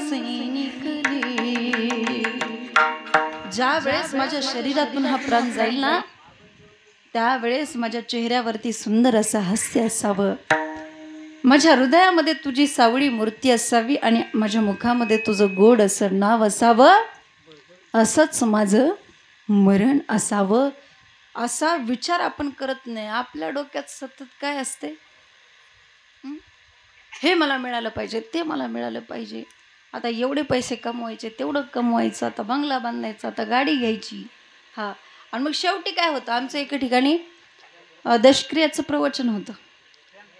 से निकले, ज्या वेळेस माझ्या शरीरातून हा प्राण जाईल ना त्यावेळेस माझ्या चेहऱ्यावरती सुंदर असं हास्य असावं, माझ्या हृदयामध्ये तुझी सावळी मूर्ती असावी आणि माझ्या मुखामध्ये तुझं गोड असं नाव असावं, असंच माझं मरण असावं. असा विचार आपण करत नाही. आपल्या डोक्यात सतत काय असते, हे मला मिळालं पाहिजे, ते मला मिळालं पाहिजे, आता एवढे पैसे कमवायचे, तेवढं कमवायचं, आता बंगला बांधायचा, आता गाडी घ्यायची. हा, आणि मग शेवटी काय होतं, आमचं एका ठिकाणी दशक्रियाचं प्रवचन होतं.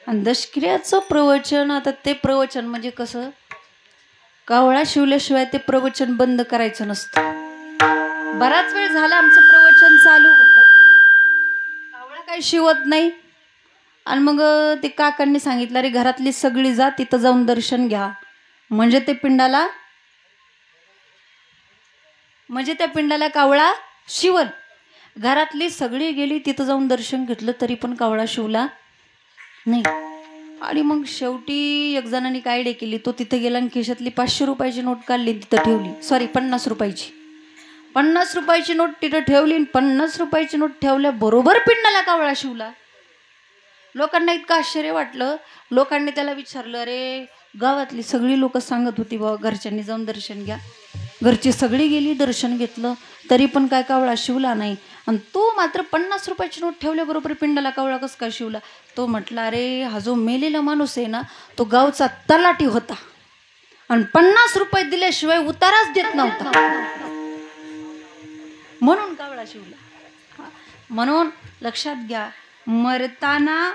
आणि दशक्रियाचं प्रवचन, आता ते प्रवचन म्हणजे कसं, कावळा शिवल्याशिवाय ते प्रवचन बंद करायचं नसतं. बराच वेळ झाला आमचं प्रवचन चालू होतं, कावळा काही शिवत नाही. आणि मग ते काकांनी सांगितलं, अरे घरातली सगळी जा तिथं जाऊन दर्शन घ्या, म्हणजे त्या पिंडाला कावळा शिवल. घरातली सगळी गेली, तिथं जाऊन दर्शन घेतलं तरी पण कावळा शिवला नाही. आणि मग शेवटी एक जणांनी काय आयडिया केली, तो तिथे गेला आणि खिशातली 500 रुपयाची नोट काढली, तिथं ठेवली. सॉरी, 50 रुपयाची. 50 रुपयाची नोट तिथं ठेवली आणि 50 रुपयाची नोट ठेवल्याबरोबर पिंडाला कावळा शिवला. लोकांना इतकं आश्चर्य वाटलं. लोकांनी त्याला विचारलं, अरे गावातली सगळी लोक सांगत होती बाबा घरच्यांनी जाऊन दर्शन घ्या, घरची सगळी गेली, दर्शन घेतलं, तरी पण काय कावळा शिवला नाही, आणि तो मात्र 50 रुपयाची नोट ठेवल्याबरोबर पिंडाला कावळा कसं काय शिवला. तो म्हटला, अरे हा जो मेलेला माणूस आहे ना, तो गावचा तलाठी होता आणि 50 रुपये दिल्याशिवाय उताराच देत नव्हता, म्हणून कावळा शिवला. म्हणून लक्षात घ्या, मरताना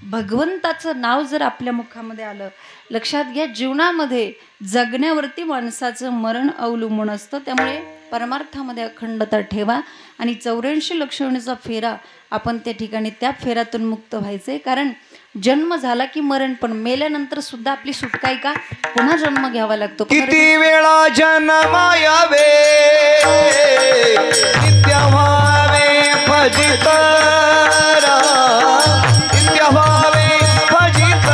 भगवंताचं नाव जर आपल्या मुखामध्ये आलं, लक्षात घ्या, जीवनामध्ये जगण्यावरती माणसाचं मरण अवलंबून असतं. त्यामुळे परमार्थामध्ये अखंडता ठेवा आणि 84 लक्षणीचा फेरा आपण त्या ठिकाणी त्या फेऱ्यातून मुक्त व्हायचंय. कारण जन्म झाला की मरण, पण मेल्यानंतर सुद्धा आपली सुटका आहे का, पुन्हा जन्म घ्यावा लागतो. किती वेळा जन्म यावे नित्य व्हावे भजित, नित्य व्हावे भजित,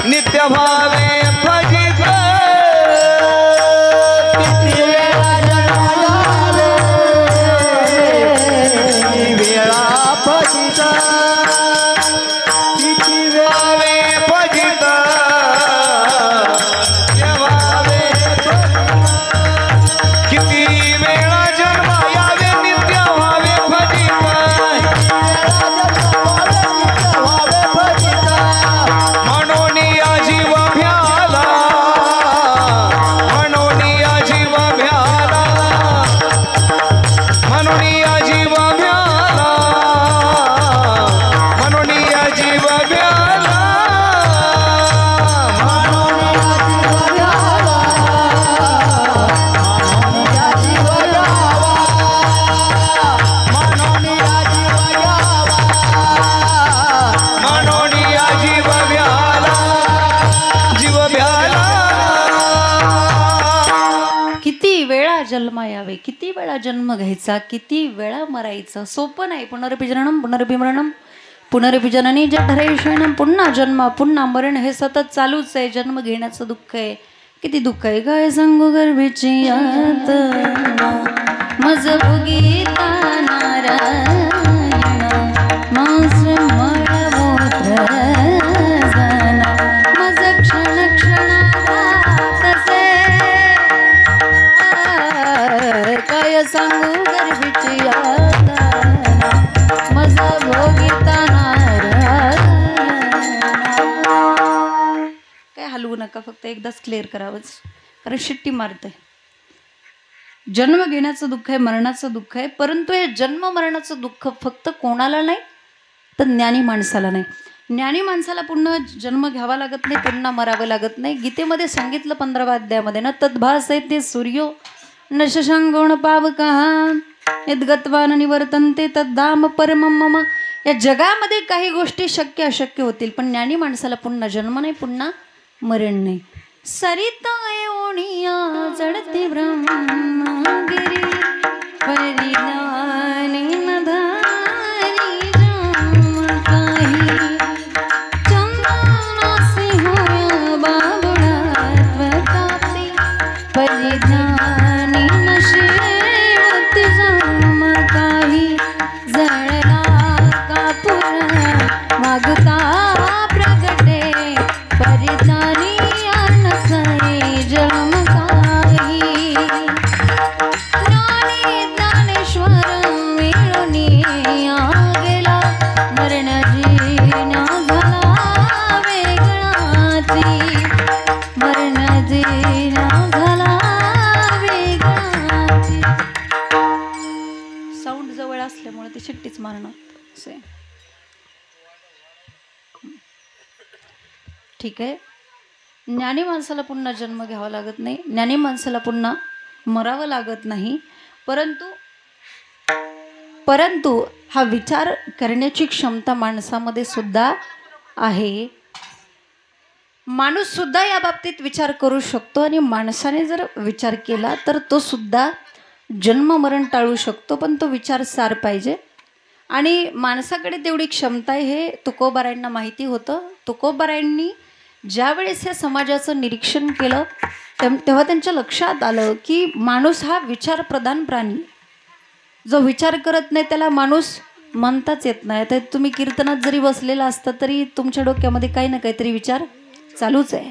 नित्य व्हावे भजित. किती वेळा जन्म यावे वेळा भजित, किती व्हावे भजित, किती वेळा जन्म यावे नित्य व्हावे भजित, म्हणून या जीव भ्याला, म्हणून या जीव भ्याला, म्हणून या जीव भ्याला, म्हणून या जीव भ्याला, म्हणून या जीव भ्याला, जीव भ्याला. किती वेळा जन्म यावे, किती वेळा जन्म घ्यायचा, किती वेळा मरायचं. सोपं नाही. पुनरपि जननम पुनरपि मरणम पुनरपि जननी जठरे शयनम, पुन्हा जन्म पुन्हा मरण हे सतत चालूच आहे. जन्म घेण्याचं दुःख आहे. किती दुःख आहे, काय सांगू गर्भीची यातना, मज भोगीता नारायण, मांस मळमूत्र जाना, मज क्षण क्षणातसे, काय सांगू गर्भीची यातना, मज भोगीता नारायण. काय हलवू नका, फक्त एकदाच क्लिअर करावंच, कारण शिट्टी मारते. जन्म घेण्याचं दुःख आहे, मरणाचं दुःख आहे, परंतु हे जन्म मरणाचं दुःख फक्त कोणाला नाही तर ज्ञानी माणसाला नाही. ज्ञानी माणसाला पुन्हा जन्म घ्यावा लागत नाही, पुन्हा मरावं लागत नाही. गीतेमध्ये सांगितलं 15व्या अध्यायामध्ये ना, तद्भासते ते सूर्यो न शशांको न पावकः यद्गत्वा न निवर्तन्ते तद्धाम परमं मम. या जगामध्ये काही गोष्टी शक्य अशक्य होतील, पण ज्ञानी माणसाला पुन्हा जन्म नाही, पुन्हा मरण नाही. सरिता ओणिया जडते ब्रह्मगिरी परिधानी नधारी जन्म काही चंदनासी होया बाबुळात्वतापी परिधानी नशिवत जन्म काही जळला कापुरा मागता प्रगटे परिधानी जन्म काही ज्ञानी ज्ञानेश्वर मिळून गेला मरण जीना झाला वेगळाची मरण जीना झाला वेगळाची. साऊंड जवळ असल्यामुळे ती शिट्टीच मारणार असे. ठीक आहे. ज्ञानी माणसाला पुन्हा जन्म घ्यावा लागत नाही, ज्ञानी माणसाला पुन्हा मरावं लागत नाही, परंतु हा विचार करण्याची क्षमता माणसामध्ये सुद्धा आहे. माणूस सुद्धा या बाबतीत विचार करू शकतो आणि माणसाने जर विचार केला तर तो सुद्धा जन्म मरण टाळू शकतो, पण तो विचार सार पाहिजे. आणि माणसाकडे तेवढी क्षमता आहे हे तुकोबारायांना माहिती होतं. तुकोबारायांनी ज्यावेळेस या समाजाचं निरीक्षण केलं तेव्हा त्यांच्या लक्षात आलं की माणूस हा विचारप्रधान प्राणी. जो विचार करत नाही त्याला माणूस म्हणताच येत नाही. तर तुम्ही कीर्तनात जरी बसलेला असता तरी तुमच्या डोक्यामध्ये काही ना काहीतरी विचार चालूच आहे.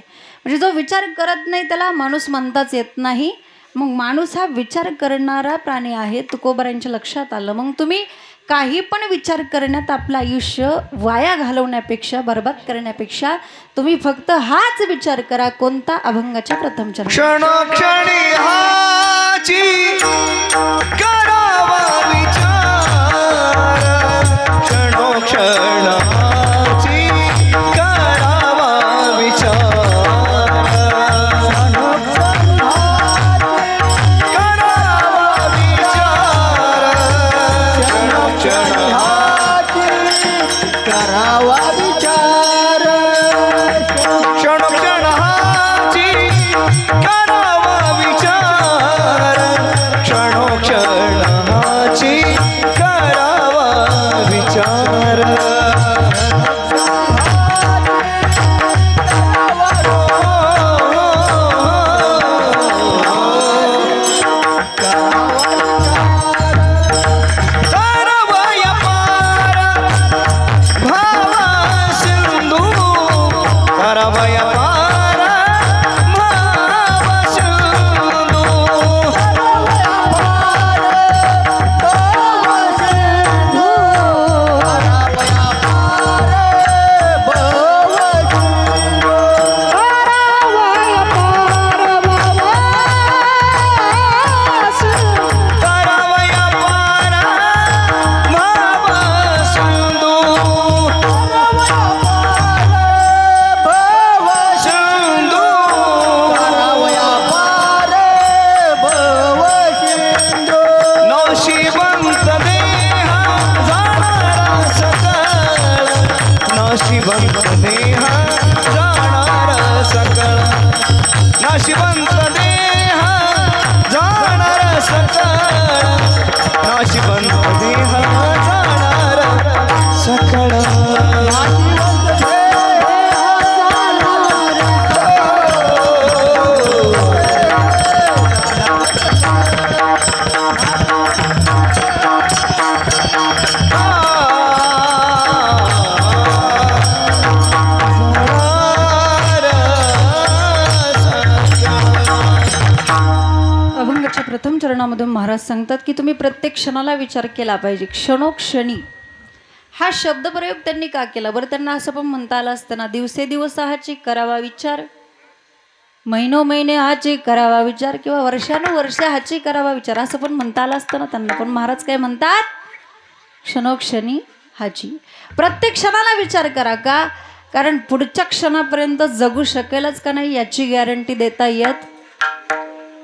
म्हणजे जो विचार करत नाही त्याला माणूस म्हणताच येत नाही. मग माणूस हा विचार करणारा प्राणी आहे, तुकोबारांच्या लक्षात आलं. मग तुम्ही काही पण विचार करण्यात आपलं आयुष्य वाया घालवण्यापेक्षा, बरबाद करण्यापेक्षा तुम्ही फक्त हाच विचार करा. कोणता? अभंगाच्या प्रथम चरण. क्षणोक्षणी हाची करावा विचार, क्षणोक्षण हाची करावा विचार, करावा विचार, क्षणोक्षण हाची करावा विचार, क्षणोक्षण हाची करावा विचार, क्षणोक्षण हाची करावा विचार. तारवय पार भावा सिंधू, तारवय पार भावा सिंधू, तारवय पार भावा सिंधू, सिंधू, नशिबंत देहा जाणारा सकळ, नशिबंत देहा जाणारा सकळ, नशिबंत देहा जाणारा सकळ, नशिबंत देहा जाणारा सकळ. अभंगाच्या प्रथम चरणामधून महाराज सांगतात की तुम्ही प्रत्येक क्षणाला विचार केला पाहिजे. क्षणोक्षणी हा शब्दप्रयोग त्यांनी का केला बरं? त्यांना असं पण म्हणता आलं असतं ना, दिवसेदिवस हाची करावा विचार, महिने हाची करावा विचार किंवा वर्षानुवर्ष हाची करावा विचार असं पण म्हणता आलं असतं ना त्यांना. पण महाराज काय म्हणतात, क्षणोक्षणी हाची. प्रत्येक क्षणाला विचार करा. का? कारण पुढच्या क्षणापर्यंत जगू शकेलच का नाही याची गॅरंटी देता येत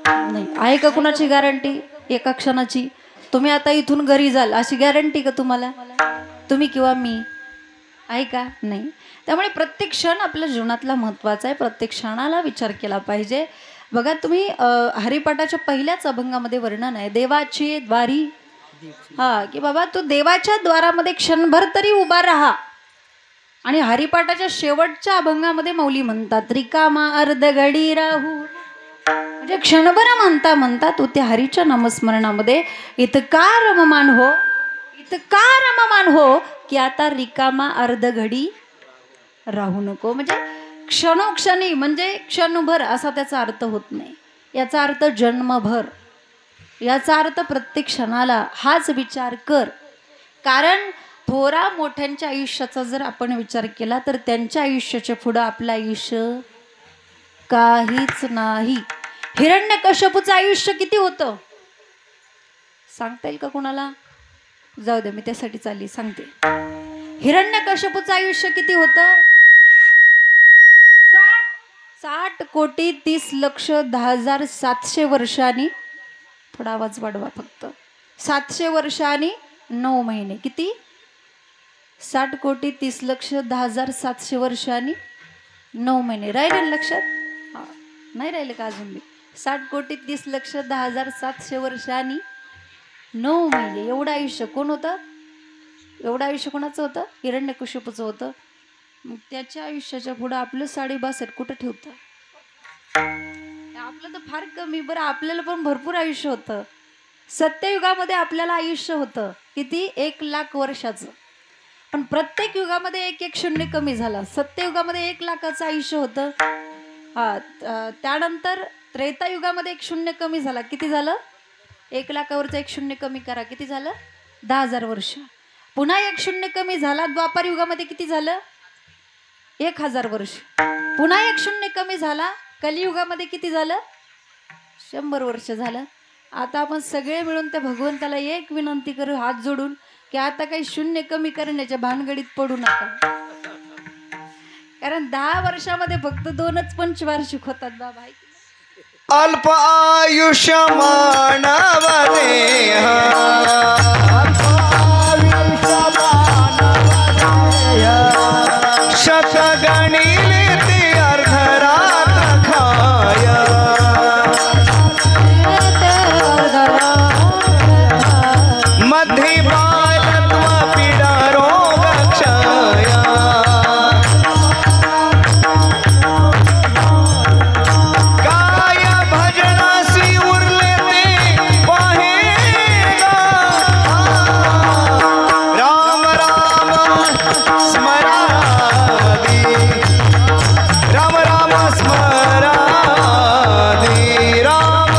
नाही. आहे का कुणाची गॅरंटी एका क्षणाची? तुम्ही आता इथून घरी जाल अशी गॅरंटी का तुम्हाला? तुम्ही किंवा मी आहे का? नाही. त्यामुळे प्रत्येक क्षण आपल्या जीवनातला महत्त्वाचा आहे. प्रत्येक क्षणाला विचार केला पाहिजे. बघा तुम्ही हरिपाठाच्या पहिल्याच अभंगामध्ये वर्णन आहे देवाची द्वारी. की बाबा तू देवाच्या द्वारामध्ये क्षणभर तरी उभा राहा. आणि हरिपाठाच्या शेवटच्या अभंगामध्ये माऊली म्हणतात रिकामा अर्ध घडी राहू. म्हणजे क्षणभर म्हणता म्हणता तू त्या हरीच्या नामस्मरणामध्ये इतका रममान हो की आता रिकामा अर्ध घडी राहू नको. म्हणजे क्षणोक्षणी म्हणजे क्षणभर असा त्याचा अर्थ होत नाही. याचा अर्थ जन्मभर, याचा अर्थ प्रत्येक क्षणाला हाच विचार कर. कारण थोरा मोठ्यांच्या आयुष्याचा जर आपण विचार केला तर त्यांच्या आयुष्याच्या पुढं आपलं आयुष्य काहीच नाही. हिरण्यकश्यपूचं आयुष्य किती होतं सांगता येईल का कोणाला? जाऊ दे मी त्यासाठी चालली सांगते. हिरण्यकश्यपूचं आयुष्य किती होतं? 60,30,10,700 वर्षांनी. थोडा आवाज वाढवा फक्त. 700 वर्ष आणि 9 महिने. किती? 60,30,10,700 वर्ष आणि 9 महिने. राहिले लक्षात? हा नाही राहिले का अजून? मी 60,30,10,700 वर्ष आणि 9 महिने एवढं आयुष्य कोण होतं? एवढं आयुष्य कोणाचं होतं? हिरण्यकश्यपूचं होतं. मग त्याच्या आयुष्याच्या पुढं आपलं 62 कुठं ठेवतं? आपलं तर फार कमी. बरं आपल्याला पण भरपूर आयुष्य होतं. सत्ययुगामध्ये आपल्याला आयुष्य होतं किती? 1,00,000 वर्षाचं. पण प्रत्येक युगामध्ये एक शून्य कमी झाला. सत्ययुगामध्ये 1,00,000चं आयुष्य होतं. त्यानंतर त्रेतायुगामध्ये 1 शून्य कमी झाला. किती झालं? 1,00,000वरचं 1 शून्य कमी करा. किती झालं? 10,000 वर्ष. पुन्हा 1 शून्य कमी झाला. द्वापार युगामध्ये किती झालं? 1,000 वर्ष. पुन्हा 1 शून्य कमी झाला. कलियुगामध्ये किती झालं? 100 वर्ष झालं. आता आपण सगळे मिळून त्या भगवंताला एक विनंती करू हात जोडून की आता काही शून्य कमी करण्याच्या भानगडीत पडू नका. कारण 10 वर्षामध्ये फक्त 2च पंचवार्षिक होतात बाबा. अल्प आयुष्य मानव देह शत गणिले ते अर्धरात खाय मध्ये बालत्व पीडा रोग क्षय काय भजनासी उरले ते पाहेगा राम राम स्मरादी राम राम स्मरादी राम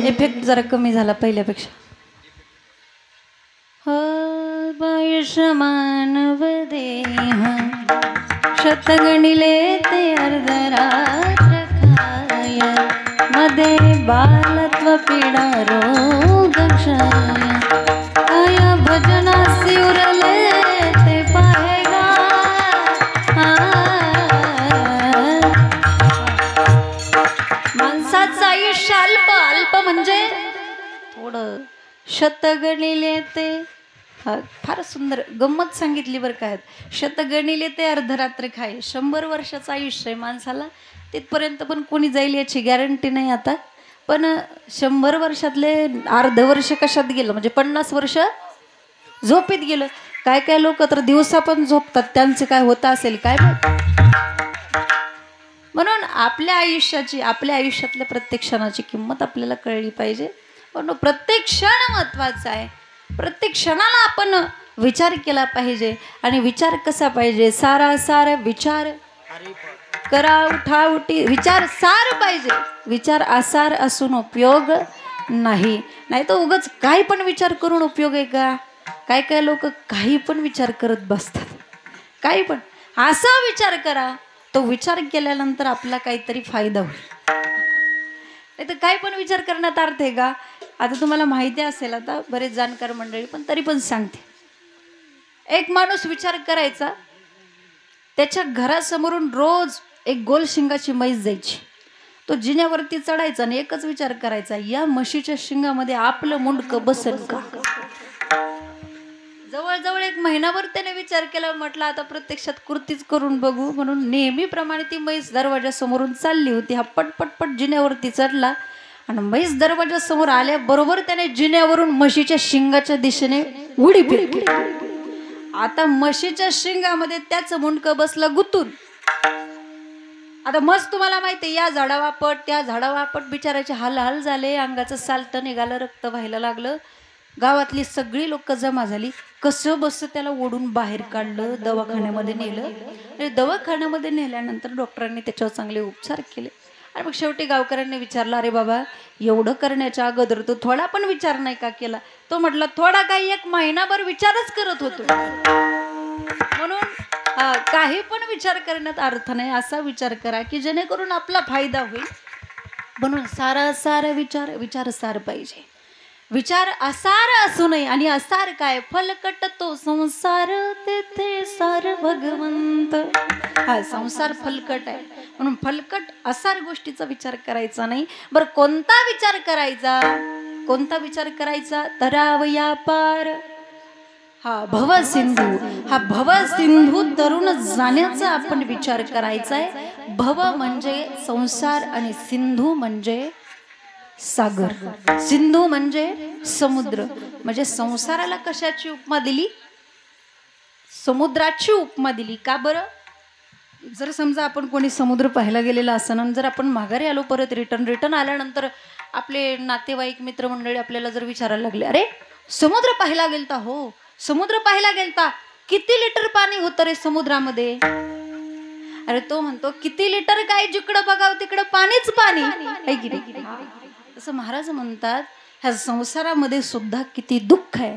इफेक्ट जरा कमी झाला पहिल्यापेक्षा. आयुष्य मानव देह शतगणिले ते अर्धरात्र खाय मध्ये बालत्व पीडा रोग क्षय काय भजनासी उरले ते पाहेगा. माणसाचं आयुष्य अल्प. अल्प म्हणजे थोडं. शतगणिले ते फार सुंदर गंमत सांगितली बरं काय. शतगणिले ते अर्धरात्र खाय. 100 वर्षाचं आयुष्य आहे माणसाला. तिथपर्यंत पण कोणी जाईल याची गॅरंटी नाही आता. पण 100 वर्षातले अर्ध वर्ष कशात गेलं? म्हणजे 50 वर्ष झोपेत गेलं. काय काय लोक तर दिवसा पण झोपतात. त्यांचं काय होतं असेल काय माहित. म्हणून आपल्या आयुष्यातल्या प्रत्येक क्षणाची किंमत आपल्याला कळली पाहिजे. म्हणून प्रत्येक क्षण महत्त्वाचा आहे. प्रत्येक क्षणाला आपण विचार केला पाहिजे. आणि विचार कसा पाहिजे? सारा विचार करा उठा उठी. विचार सार पाहिजे. विचार आसार असून उपयोग नाही. नाही तर उगाच काही पण विचार करून उपयोग आहे का? काय काय लोक काही पण विचार करत बसतात. काही पण असा विचार करा, तो विचार केल्यानंतर आपला काहीतरी फायदा होईल. नाही तर काय पण विचार करण्यात अर्थ आहे का? आता तुम्हाला माहिती असेल, आता बरेच जाणकार मंडळी, पण तरी पण सांगते. एक माणूस विचार करायचा, त्याच्या घरासमोरून रोज एक गोल शिंगाची म्हैस जायची. तो जिन्यावरती चढायचा आणि एकच विचार करायचा, या म्हशीच्या शिंगामध्ये आपलं मुंडकं बसेल का? जवळजवळ 1 महिनाभर त्याने विचार केला. म्हटलं आता प्रत्यक्षात कृतीच करून बघू. म्हणून नेहमीप्रमाणे ती म्हैस दरवाजासमोरून चालली होती. हा पटपटपट जिन्यावरती चढला आणि म्हैस दरवाजासमोर आल्याबरोबर त्याने जिन्यावरून म्हशीच्या शिंगाच्या दिशेने उडी फेकली. आता म्हशीच्या शिंगामध्ये त्याचं मुंडकं बसलं गुतून. आता मस्त तुम्हाला माहिती आहे, या झाडावा पट त्या झाडावा पट, बिचाराचे हाल झाले, अंगाचं साल्ट निघालं, रक्त व्हायला लागलं. गावातली सगळी लोक जमा झाली. कसं बस त्याला ओढून बाहेर काढलं, दवाखान्यामध्ये नेलं. आणि दवाखान्यामध्ये नेल्यानंतर डॉक्टरांनी त्याच्यावर चांगले उपचार केले. आणि मग शेवटी गावकऱ्यांनी विचारलं, अरे बाबा, एवढं करण्याच्या अगोदर तो थोडा पण विचार नाही का केला? तो म्हटला, थोडा काही 1 महिनाभर विचारच करत होतो. म्हणून काही पण विचार करण्यात अर्थ नाही. असा विचार करा की जेणेकरून आपला फायदा होईल. म्हणून सारा विचार सार पाहिजे. विचार असार असू नये. आणि असार काय? फलकट तो संसार, तेथे सार भगवंत. हा संसार फलकट आहे, म्हणून फलकट असार गोष्टीचा विचार करायचा नाही. बरं, कोणता विचार करायचा? कोणता विचार करायचा? तरावया पार. हा भवसिंधू. हा भवसिंधू तरुण जाण्याचा आपण विचार करायचा आहे. भव म्हणजे संसार आणि सिंधू म्हणजे सागर. सिंधू म्हणजे समुद्र. म्हणजे संसाराला कशाची उपमा दिली? समुद्राची उपमा दिली. का बरं? जर समजा आपण कोणी समुद्र पाहायला गेलेला असताना जर आपण माघारी आलो, परत रिटर्न आल्यानंतर आपले नातेवाईक मित्रमंडळी आपल्याला जर विचारायला लागले, अरे समुद्र पाहायला गेलता? हो, समुद्र पाहायला गेलता. किती लिटर पाणी होतं रे समुद्रामध्ये? अरे तो म्हणतो, किती लिटर काय, जिकडं बघाव तिकडं पाणीच पाणी आहे की नाही? असं महाराज म्हणतात, ह्या संसारामध्ये सुद्धा किती दुःख आहे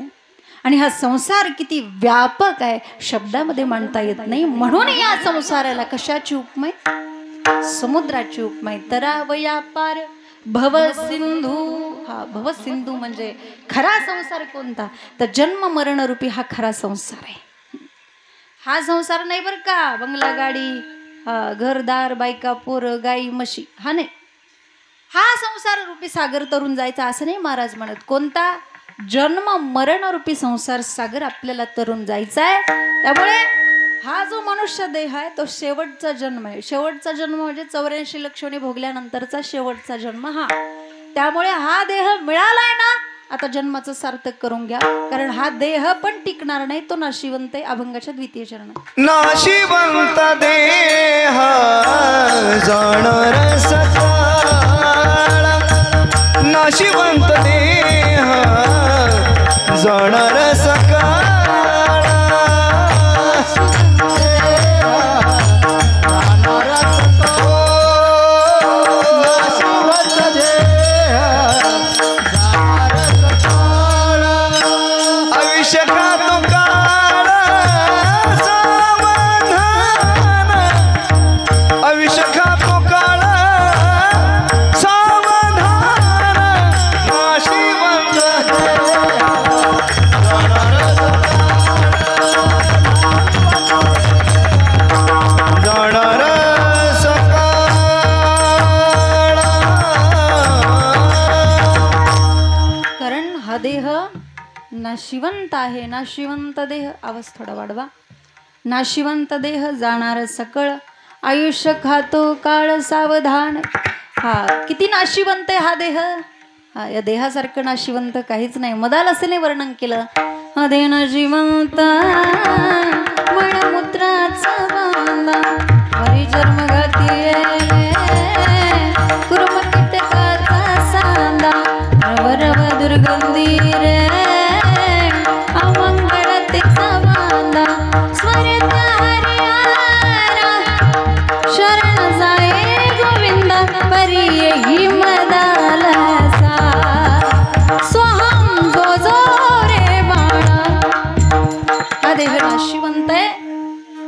आणि हा संसार किती व्यापक आहे, शब्दामध्ये मांडता येत नाही. म्हणून या संसाराला कशाची उपमा आहे? समुद्राची उपमा आहे. तरावया पार भवसिंधू. हा भवसिंधू म्हणजे खरा संसार कोणता? तर जन्म मरण रूपी हा खरा संसार आहे. हा संसार नाही बरं का, बंगला गाडी, घरदार, बायका, पोरं, गाई, म्हशी, हा नाही. हा संसार रूपी सागर तरुण जायचा असं नाही महाराज म्हणत. कोणता? जन्म मरण रूपी संसार सागर आपल्याला तरुण जायचा आहे. त्यामुळे हा जो मनुष्य देह आहे तो शेवटचा जन्म आहे. शेवटचा जन्म म्हणजे 84 लक्षणे भोगल्यानंतरचा शेवटचा जन्म हा. त्यामुळे हा देह मिळालाय ना, आता जन्माचं सार्थक करून घ्या. कारण हा देह पण टिकणार नाही, तो नाशिवंत आहे. अभंगाच्या 2य चरण. नाशिवंत देह जाणार सकाळ, नाशिवंत देह जाणार सकाळ. नाशिवंत आहे. नाशिवंत देह, आवाज थोडा वाढवा. नाशिवंत देह जाणार सकळ, आयुष्य खातो काळ सावधान. हा किती नाशिवंत आहे हा देह. हा या देहासारखं नाशिवंत काहीच नाही. मदालसेने वर्णन केलं, हा देह नाशिवंत मळमूत्राचा बांधा, हरी जन्म घाती कुर्म कीटकाचा सांदा, रव दुर्गंधी रे शरण जाय गोविंद परी मदालसा. हा देह नाशिवंत आहे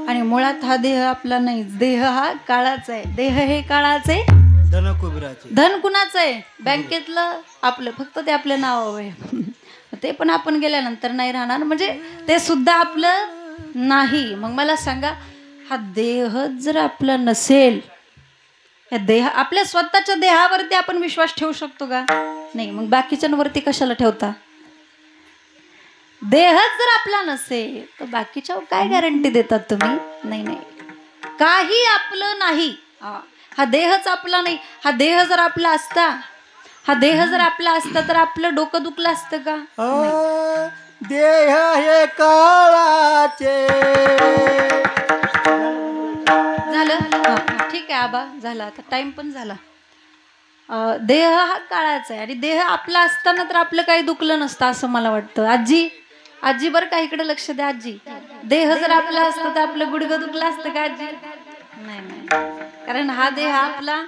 आणि मुळात हा देह आपला नाही. देह हा काळाचा आहे. देह हे काळाचे, धन कुबेराचे. धन कुणाचं आहे? बँकेतलं आपलं, फक्त ते आपल्या नावावर आहे. ते पण आपण गेल्यानंतर नाही राहणार, म्हणजे ते सुद्धा आपलं नाही. मग मला सांगा, हा देह जर आपला नसेल, या देह आपल्या स्वतःच्या देहावरती आपण विश्वास ठेवू शकतो का? नाही. मग बाकीच्यांवरती कशाला ठेवता? देहच जर आपला नसेल तर बाकीच्या काय गॅरंटी देतात तुम्ही? नाही नाही, काही आपलं नाही. हा देहच आपला नाही. हा देह जर आपला असता, हा देह जर आपला असता तर आपलं डोकं दुखलं असतं का? देह हे काळाचे. झालं? ठीक आहे आबा, झाला. आता टाइम पण झाला. देह हा काळाचा आहे आणि देह आपला असताना तर आपलं काही दुखलं नसतं असं मला वाटतं. आजी, आजी बरं का, इकडे लक्ष द्या आजी. देह जर आपला असतं तर आपलं गुडघं दुखलं असतं का आजी? नाही नाही, कारण हा देह आपला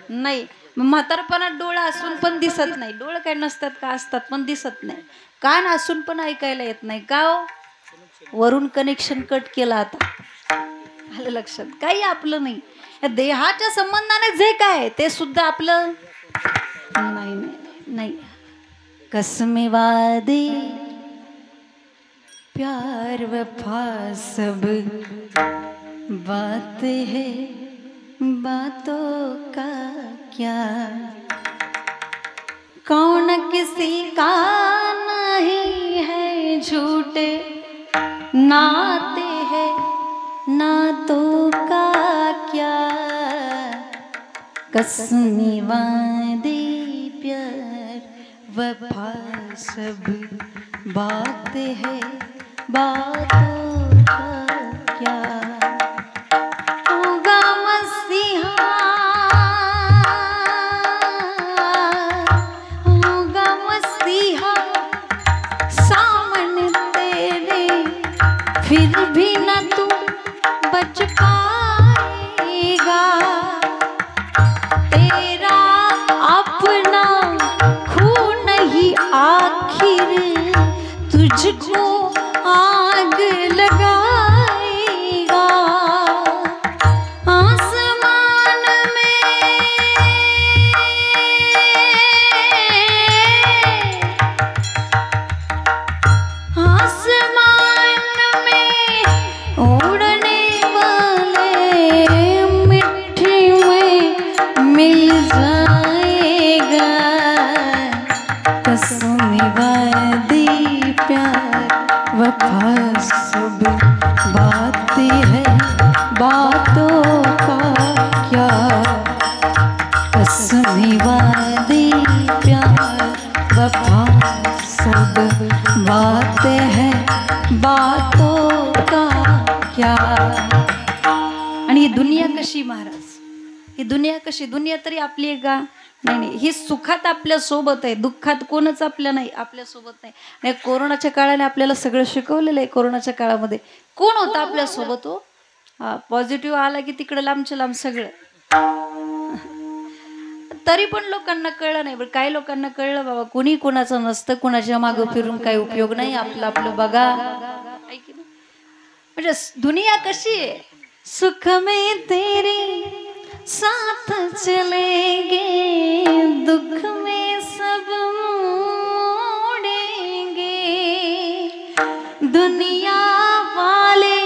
नाही. म्हातारपणात डोळा असून पण दिसत नाही. डोळे काय नसतात का? असतात पण दिसत नाही. कान असून पण ऐकायला येत नाही का? वरून कनेक्शन कट केला. आता आलं लक्षात? काही आपलं नाही. या देहाच्या संबंधाने जे काय ते सुद्धा आपलं नाही. नाही नाही, कसमे वादे प्यार वफा सब बात है, बातों का क्या, कौन किसी का नहीं है, झूठे नाते हैं, नातों का क्या, कसमी वादे प्यार वफा सब बात है, बातों का क्या, होगा मसीहा, होगा मसीहा सामने तेरे, फिर भी न तू बच पाएगा, तेरा अपना खून ही आखिर तुझको आग लगाएगा, आसमान में उड़ने वाले मिट्टी में मिल जाएगा, कसम वादे प्यार वफा सब बातें है, बातों का क्या, कसम वादे प्यार वफा सब बातें है, बातों का क्या. आणि ही दुनिया कशी महाराज? ही दुनिया कशी? दुनिया तरी आपली आहे का? नाही नाही, ही सुखात आपल्या सोबत आहे, दुःखात कोणच आपल्या नाही, आपल्या सोबत नाही. आणि कोरोनाच्या काळाने आपल्याला सगळं शिकवलेलं आहे. कोरोनाच्या काळामध्ये कोण होतं आपल्या सोबत? हो, हा पॉझिटिव्ह आला की तिकडं लांबच्या लांब सगळं. तरी पण लोकांना कळलं नाही. बरं, काही लोकांना कळलं बाबा, कुणी कोणाचं नसतं, कुणाच्या मागं फिरून काही उपयोग नाही, आपलं आपलं बघा. म्हणजे दुनिया कशी आहे? सुख में तेरे साथ चलेंगे, दुख में सब मोड़ेंगे, दुनिया वाले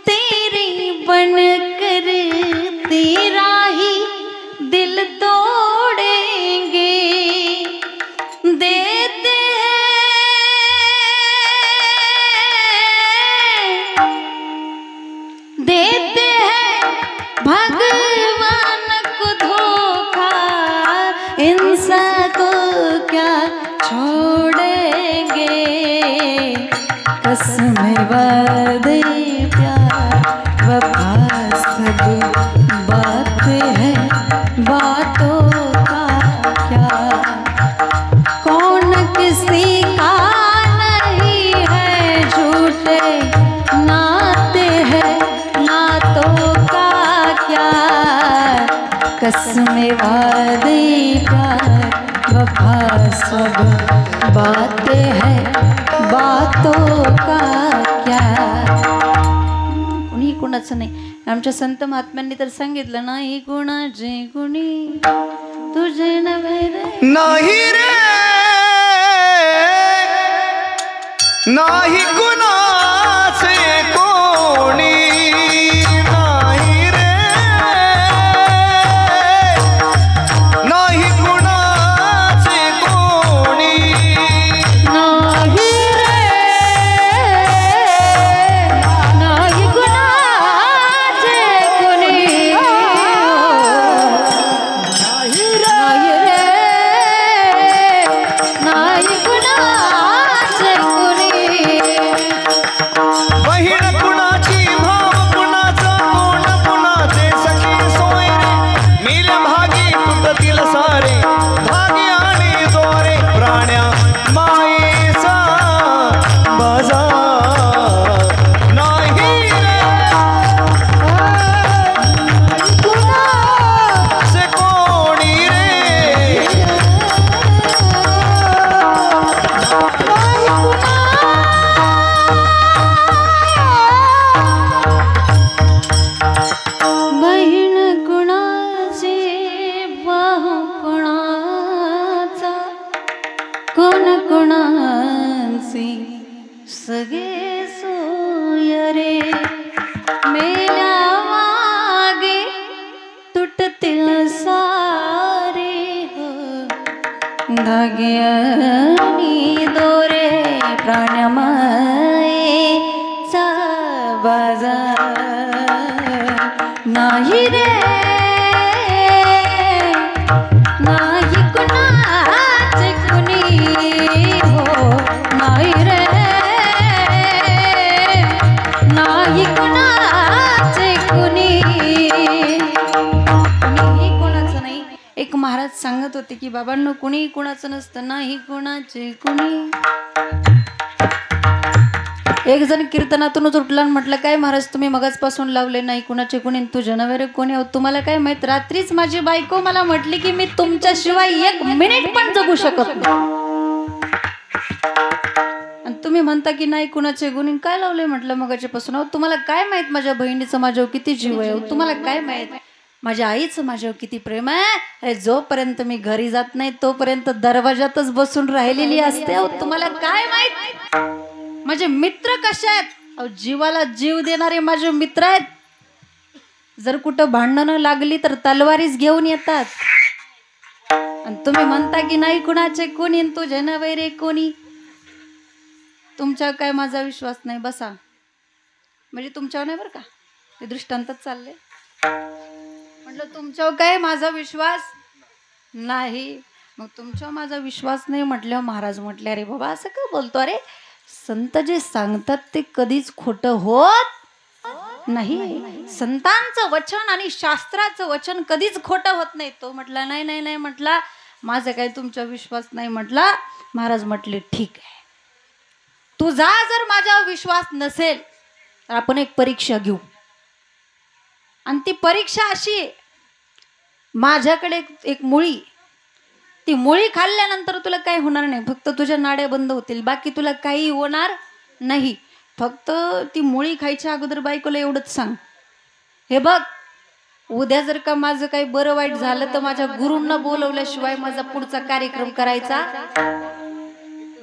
तेरे बनकर तेरा ही दिल तोड़ेंगे, देते हैं भगवान को धोखा, इंसान को क्या छोड़ेंगे, कसम वादे प्यार वफा सब बात है, बातों का क्या, कौन किसी का नहीं है, झूठे नाते हैं, नातों का क्या, कसम वादे प्यार वफा सब बातें हैं, बातों का क्या. कुणाचं नाही. आमच्या संत महात्म्यांनी तर सांगितलं नाही कुणाचे कुणी तुझे नव्हे रे. नाही रे नाही कुणाचे कोणी नाही रे नाही कुणाचे कोणी नाही रे नाही कुणाचे कुणी नाही रे नाही कुणाचे कुणी. बहीण कुणाची भाव कुणाचा कोण कुणाचे सखी सोय रे मिल भागी तुटतील सारे भागी आणि दोरे प्राण्या मायेचा बाजार नाही रे कुणाचे कोणी रे बहीण कुणाची भाऊ कुणाचा कोण कुणाची सगळे सोय रे मेल्या मागे तुटतील सारे हो धागे आणि दोरे प्राण्यमायेचा बाजार नाही रे नाही कुणाचे कुणी हो नाही रे नाही कुणाचे कुणी कुणीही कोणाचं नाही. एक महाराज सांगत होते की बाबांनो कुणी कुणाचं नसतं नाही कुणाचे कुणी. एक जण कीर्तनातूनच उठला आणि म्हटलं काय महाराज तुम्ही मगाचपासून लावले नाही कुणाचे कुणी तुझ्या नवरे कोणी आहोत तुम्हाला काय माहित. रात्रीच माझी बायको मला म्हटली की मी तुमच्याशिवाय 1 मिनिट पण जगू शकत नाही आणि तुम्ही म्हणता की नाही कुणाचे गुणी काय लावले म्हटलं मगाच्यापासून. अहो तुम्हाला काय माहित माझ्या बहिणीचं माझ्यावर किती जीव आहे. तुम्हाला काय माहित माझ्या आईचं माझ्यावर किती प्रेम आहे. अरे जोपर्यंत मी घरी जात नाही तोपर्यंत दरवाजातच बसून राहिलेली असते. अहो तुम्हाला काय माहित माझे मित्र कसे आहेत. अहो जीवाला जीव देणारे माझे मित्र आहेत. जर कुठं भांडणं लागली तर तलवारीच घेऊन येतात आणि तुम्ही म्हणता की नाही कुणाचे कोणी तुझे नव्हे रे कोणी. तुमच्यावर काय माझा विश्वास नाही बसा. म्हणजे तुमच्यावर नाही बरं का ते दृष्टांतच चालले. म्हटलं तुमच्यावर काय माझा विश्वास नाही. मग तुमच्यावर माझा विश्वास नाही म्हटल्यावर महाराज म्हटले अरे बाबा असं का बोलतो. अरे संत जे सांगतात ते कधीच खोटं होत नाही. संतांचं वचन आणि शास्त्राचं वचन कधीच खोटं होत नाही. तो म्हटला नाही नाही नाही म्हटला माझा काही तुमचा विश्वास नाही म्हटला. महाराज म्हटले ठीक आहे तुझा जर माझ्यावर विश्वास नसेल तर आपण एक परीक्षा घेऊ. आणि ती परीक्षा अशी आहे माझ्याकडे एक मुळी ती मुळी खाल्ल्यानंतर तुला काही होणार नाही. फक्त तुझ्या नाड्या बंद होतील बाकी तुला काही होणार नाही. फक्त ती मुळी खायच्या अगोदर बायकोला एवढंच सांग हे बघ उद्या जर का माझं काही बरं वाईट झालं तर माझ्या गुरूंना बोलवल्याशिवाय माझा पुढचा कार्यक्रम करायचा.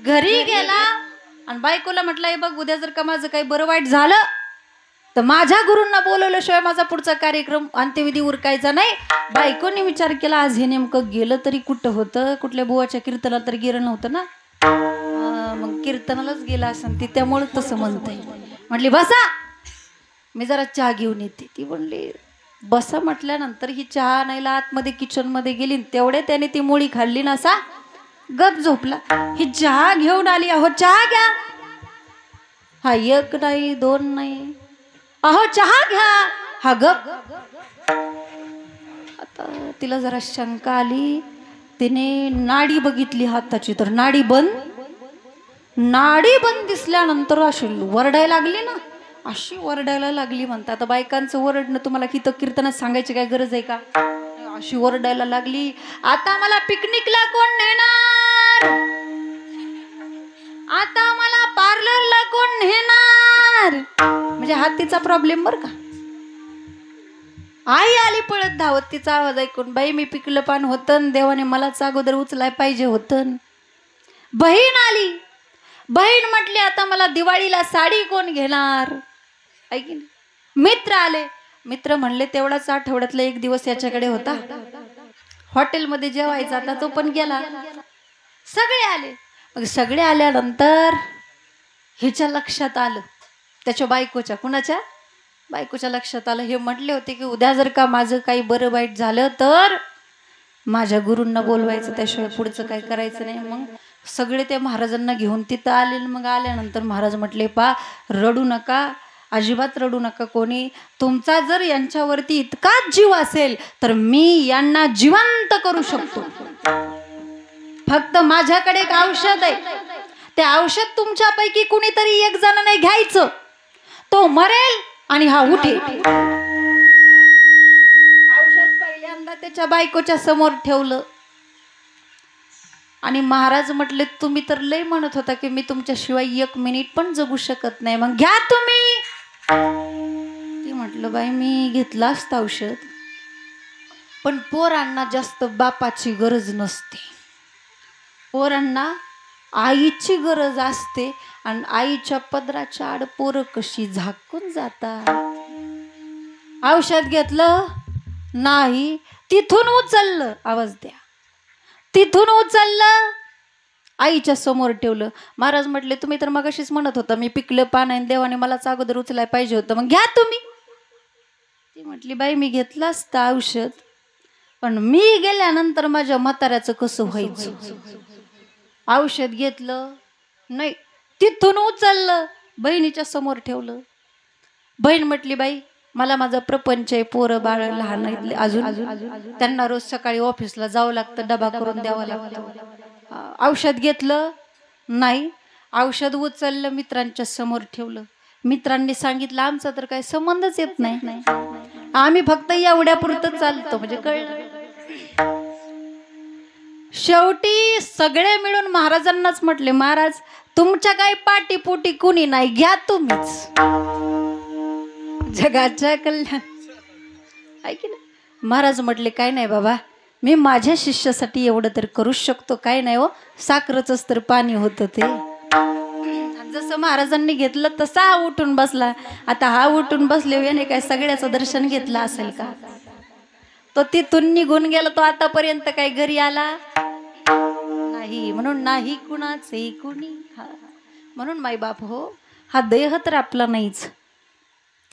घरी गेला आणि बायकोला म्हटलं हे बघ उद्या जर का माझं काही बरं वाईट झालं तर माझ्या गुरूंना बोलवल्याशिवाय माझा पुढचा कार्यक्रम अंत्यविधी उरकायचा नाही. बायकोने विचार केला आज हे नेमकं गेलं तरी कुठं होतं कुठल्या बुवाच्या कीर्तनाला तर गेलं नव्हतं ना. मग कीर्तनालाच गेला असं ती त्यामुळे तसं म्हणते. म्हटली बसा मी जरा चहा घेऊन येते. ती म्हणली बसा म्हटल्यानंतर ही चहा आणायला आतमध्ये किचनमध्ये गेली तेवढे त्याने ती मुळी खाल्ली ना असा गप झोपला. ही चहा घेऊन आली. अहो चहा घ्या. हा 1 नाही 2 नाही अहो चहा घ्या. हा गप. आता तिला जरा शंका आली. तिने नाडी बघितली हाताची तर नाडी बंद दिसल्यानंतर अशी वरडायला लागली ना अशी वरडायला लागली म्हणतात. आता बायकांचं वरडणं तुम्हाला किती कीर्तनात सांगायची काय गरज आहे का. अशी वरडायला लागली आता मला पिकनिकला कोण नेणार. आता मला पार्लरला कोण नेणार. म्हणजे हा तिचा प्रॉब्लेम बरं का. आई आली पळत धावत, तिचा आवाज ऐकून. बाई मी पिकलं पान होतं, देवाने मलाच अगोदर उचलाय पाहिजे होतं. बहीण आली. बहीण म्हटली आता मला दिवाळीला साडी कोण घेणार. ऐकी मित्र आले. मित्र म्हणले तेवढाच आठवड्यातला एक दिवस याच्याकडे होता, हॉटेलमध्ये जेवायचा, आता तो पण गेला. सगळे आले. मग सगळे आल्यानंतर हिच्या लक्षात आलं, त्याच्या बायकोच्या, कुणाच्या बायकोच्या लक्षात आलं. हे म्हटले होते की उद्या जर का माझं काही बरं वाईट झालं तर माझ्या गुरूंना बोलवायचं, त्याशिवाय पुढचं काही करायचं नाही. मग सगळे ते महाराजांना घेऊन तिथं आले. मग आल्यानंतर महाराज म्हटले पा रडू नका, अजिबात रडू नका कोणी. तुमचा जर यांच्यावरती इतकाच जीव असेल तर मी यांना जिवंत करू शकतो. फक्त माझ्याकडे एक औषध आहे, ते औषध तुमच्यापैकी कुणीतरी एक जणाने घ्यायचं, तो मरेल आणि हा उठेल. औषध पहिल्यांदा त्याच्या बायकोच्या समोर ठेवलं आणि महाराज म्हटले तुम्ही तर लय म्हणत होता की मी तुमच्याशिवाय एक मिनिट पण जगू शकत नाही, मग घ्या तुम्ही. ती म्हटलं बाई मी घेतलं असतं औषध, पण पोरांना जास्त बापाची गरज नसते, पोरांना आईची गरज असते. आणि आईच्या पदराच्या आड पोरं कशी झाकून जातात. औषध घेतलं नाही, तिथून उचललं, आवाज द्या, तिथून उचललं, आईच्या समोर ठेवलं. महाराज म्हटले तुम्ही तर मगाशीच म्हणत होता मी पिकलं पान आहे, देवाने मलाच अगोदर उचलाय पाहिजे होतं, मग घ्या तुम्ही. ती म्हटली बाई मी घेतलं असतं औषध, पण मी गेल्यानंतर माझ्या म्हाताऱ्याचं कसं व्हायचं. औषध घेतलं नाही, तिथून उचललं, बहिणीच्या समोर ठेवलं. बहीण म्हटली बाई मला माझा प्रपंच आहे, पोरं बाळ लहान आहेत अजून, त्यांना रोज सकाळी ऑफिसला जावं लागतं, डबा करून द्यावा लागतं. औषध घेतलं नाही, औषध उचललं, मित्रांच्या समोर ठेवलं. मित्रांनी सांगितलं आमचा तर काही संबंधच येत नाही, आम्ही फक्त एवढ्यापुरतं चालतो, म्हणजे कळलं. शेवटी सगळे मिळून महाराजांनाच म्हटले महाराज तुमच्या काही पाठीपोटी कुणी नाही, घ्या तुम्हीच, जगाच्या कल्याण. ऐक ना. महाराज म्हटले काय नाही बाबा, मी माझ्या शिष्यासाठी एवढं तर करूच शकतो, काय नाही हो, साखरच तर पाणी होतं ते. जसं महाराजांनी घेतलं तसा हा उठून बसला. आता हा उठून बसले याने काय सगळ्याचं दर्शन घेतलं असेल का. तो तिथून निघून गेला, तो आतापर्यंत काही घरी आला नाही. म्हणून नाही कुणाचे कुणी. म्हणून मायबाप हो, हा देह तर आपला नाहीच,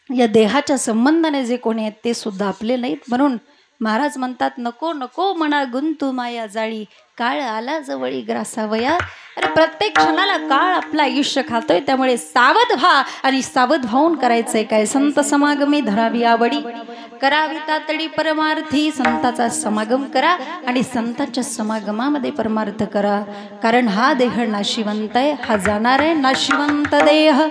या देहाच्या संबंधाने जे कोणी आहेत ते सुद्धा आपले नाहीत. म्हणून महाराज म्हणतात नको नको म्हणा गुंतू माया जाळी, काळ आला जवळी ग्रासावया. अरे प्रत्येक क्षणाला काळ आपलं आयुष्य खातोय, त्यामुळे सावध व्हा. आणि सावध व्हावून करायचंय काय, संत समागमी धरावी आवडी, करावी तातडी परमार्थी. संताचा समागम करा आणि संतांच्या समागमामध्ये परमार्थ करा. कारण हा देह नाशिवंत आहे, हा जाणार आहे. नाशिवंत देह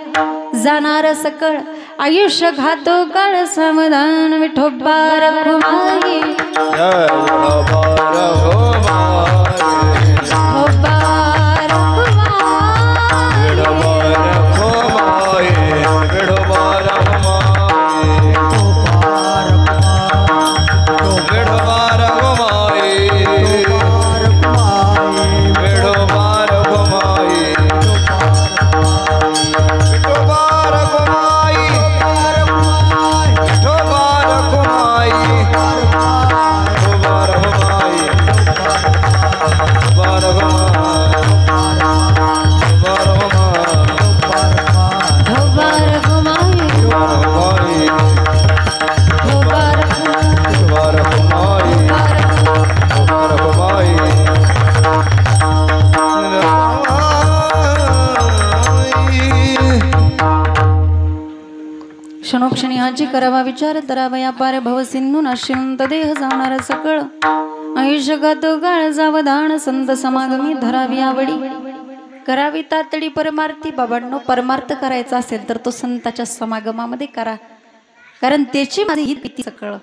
जाणार सकळ, आयुष्य घातो काळ समाधान. विठोबा रघुमाई क्षणोक्षणी हाची करावा विचार, तरावा या पार भव सिंधू. नाशिवंत देह जाणार सकळ, आयुष्य गातो काळ जावधान. संत समागमी धरावी आवडी, करावी तातडी परमार्थी. बाबांनो परमार्थ करायचा असेल तर तो संताच्या समागमामध्ये करा, कारण त्याची माझी ही सकळ.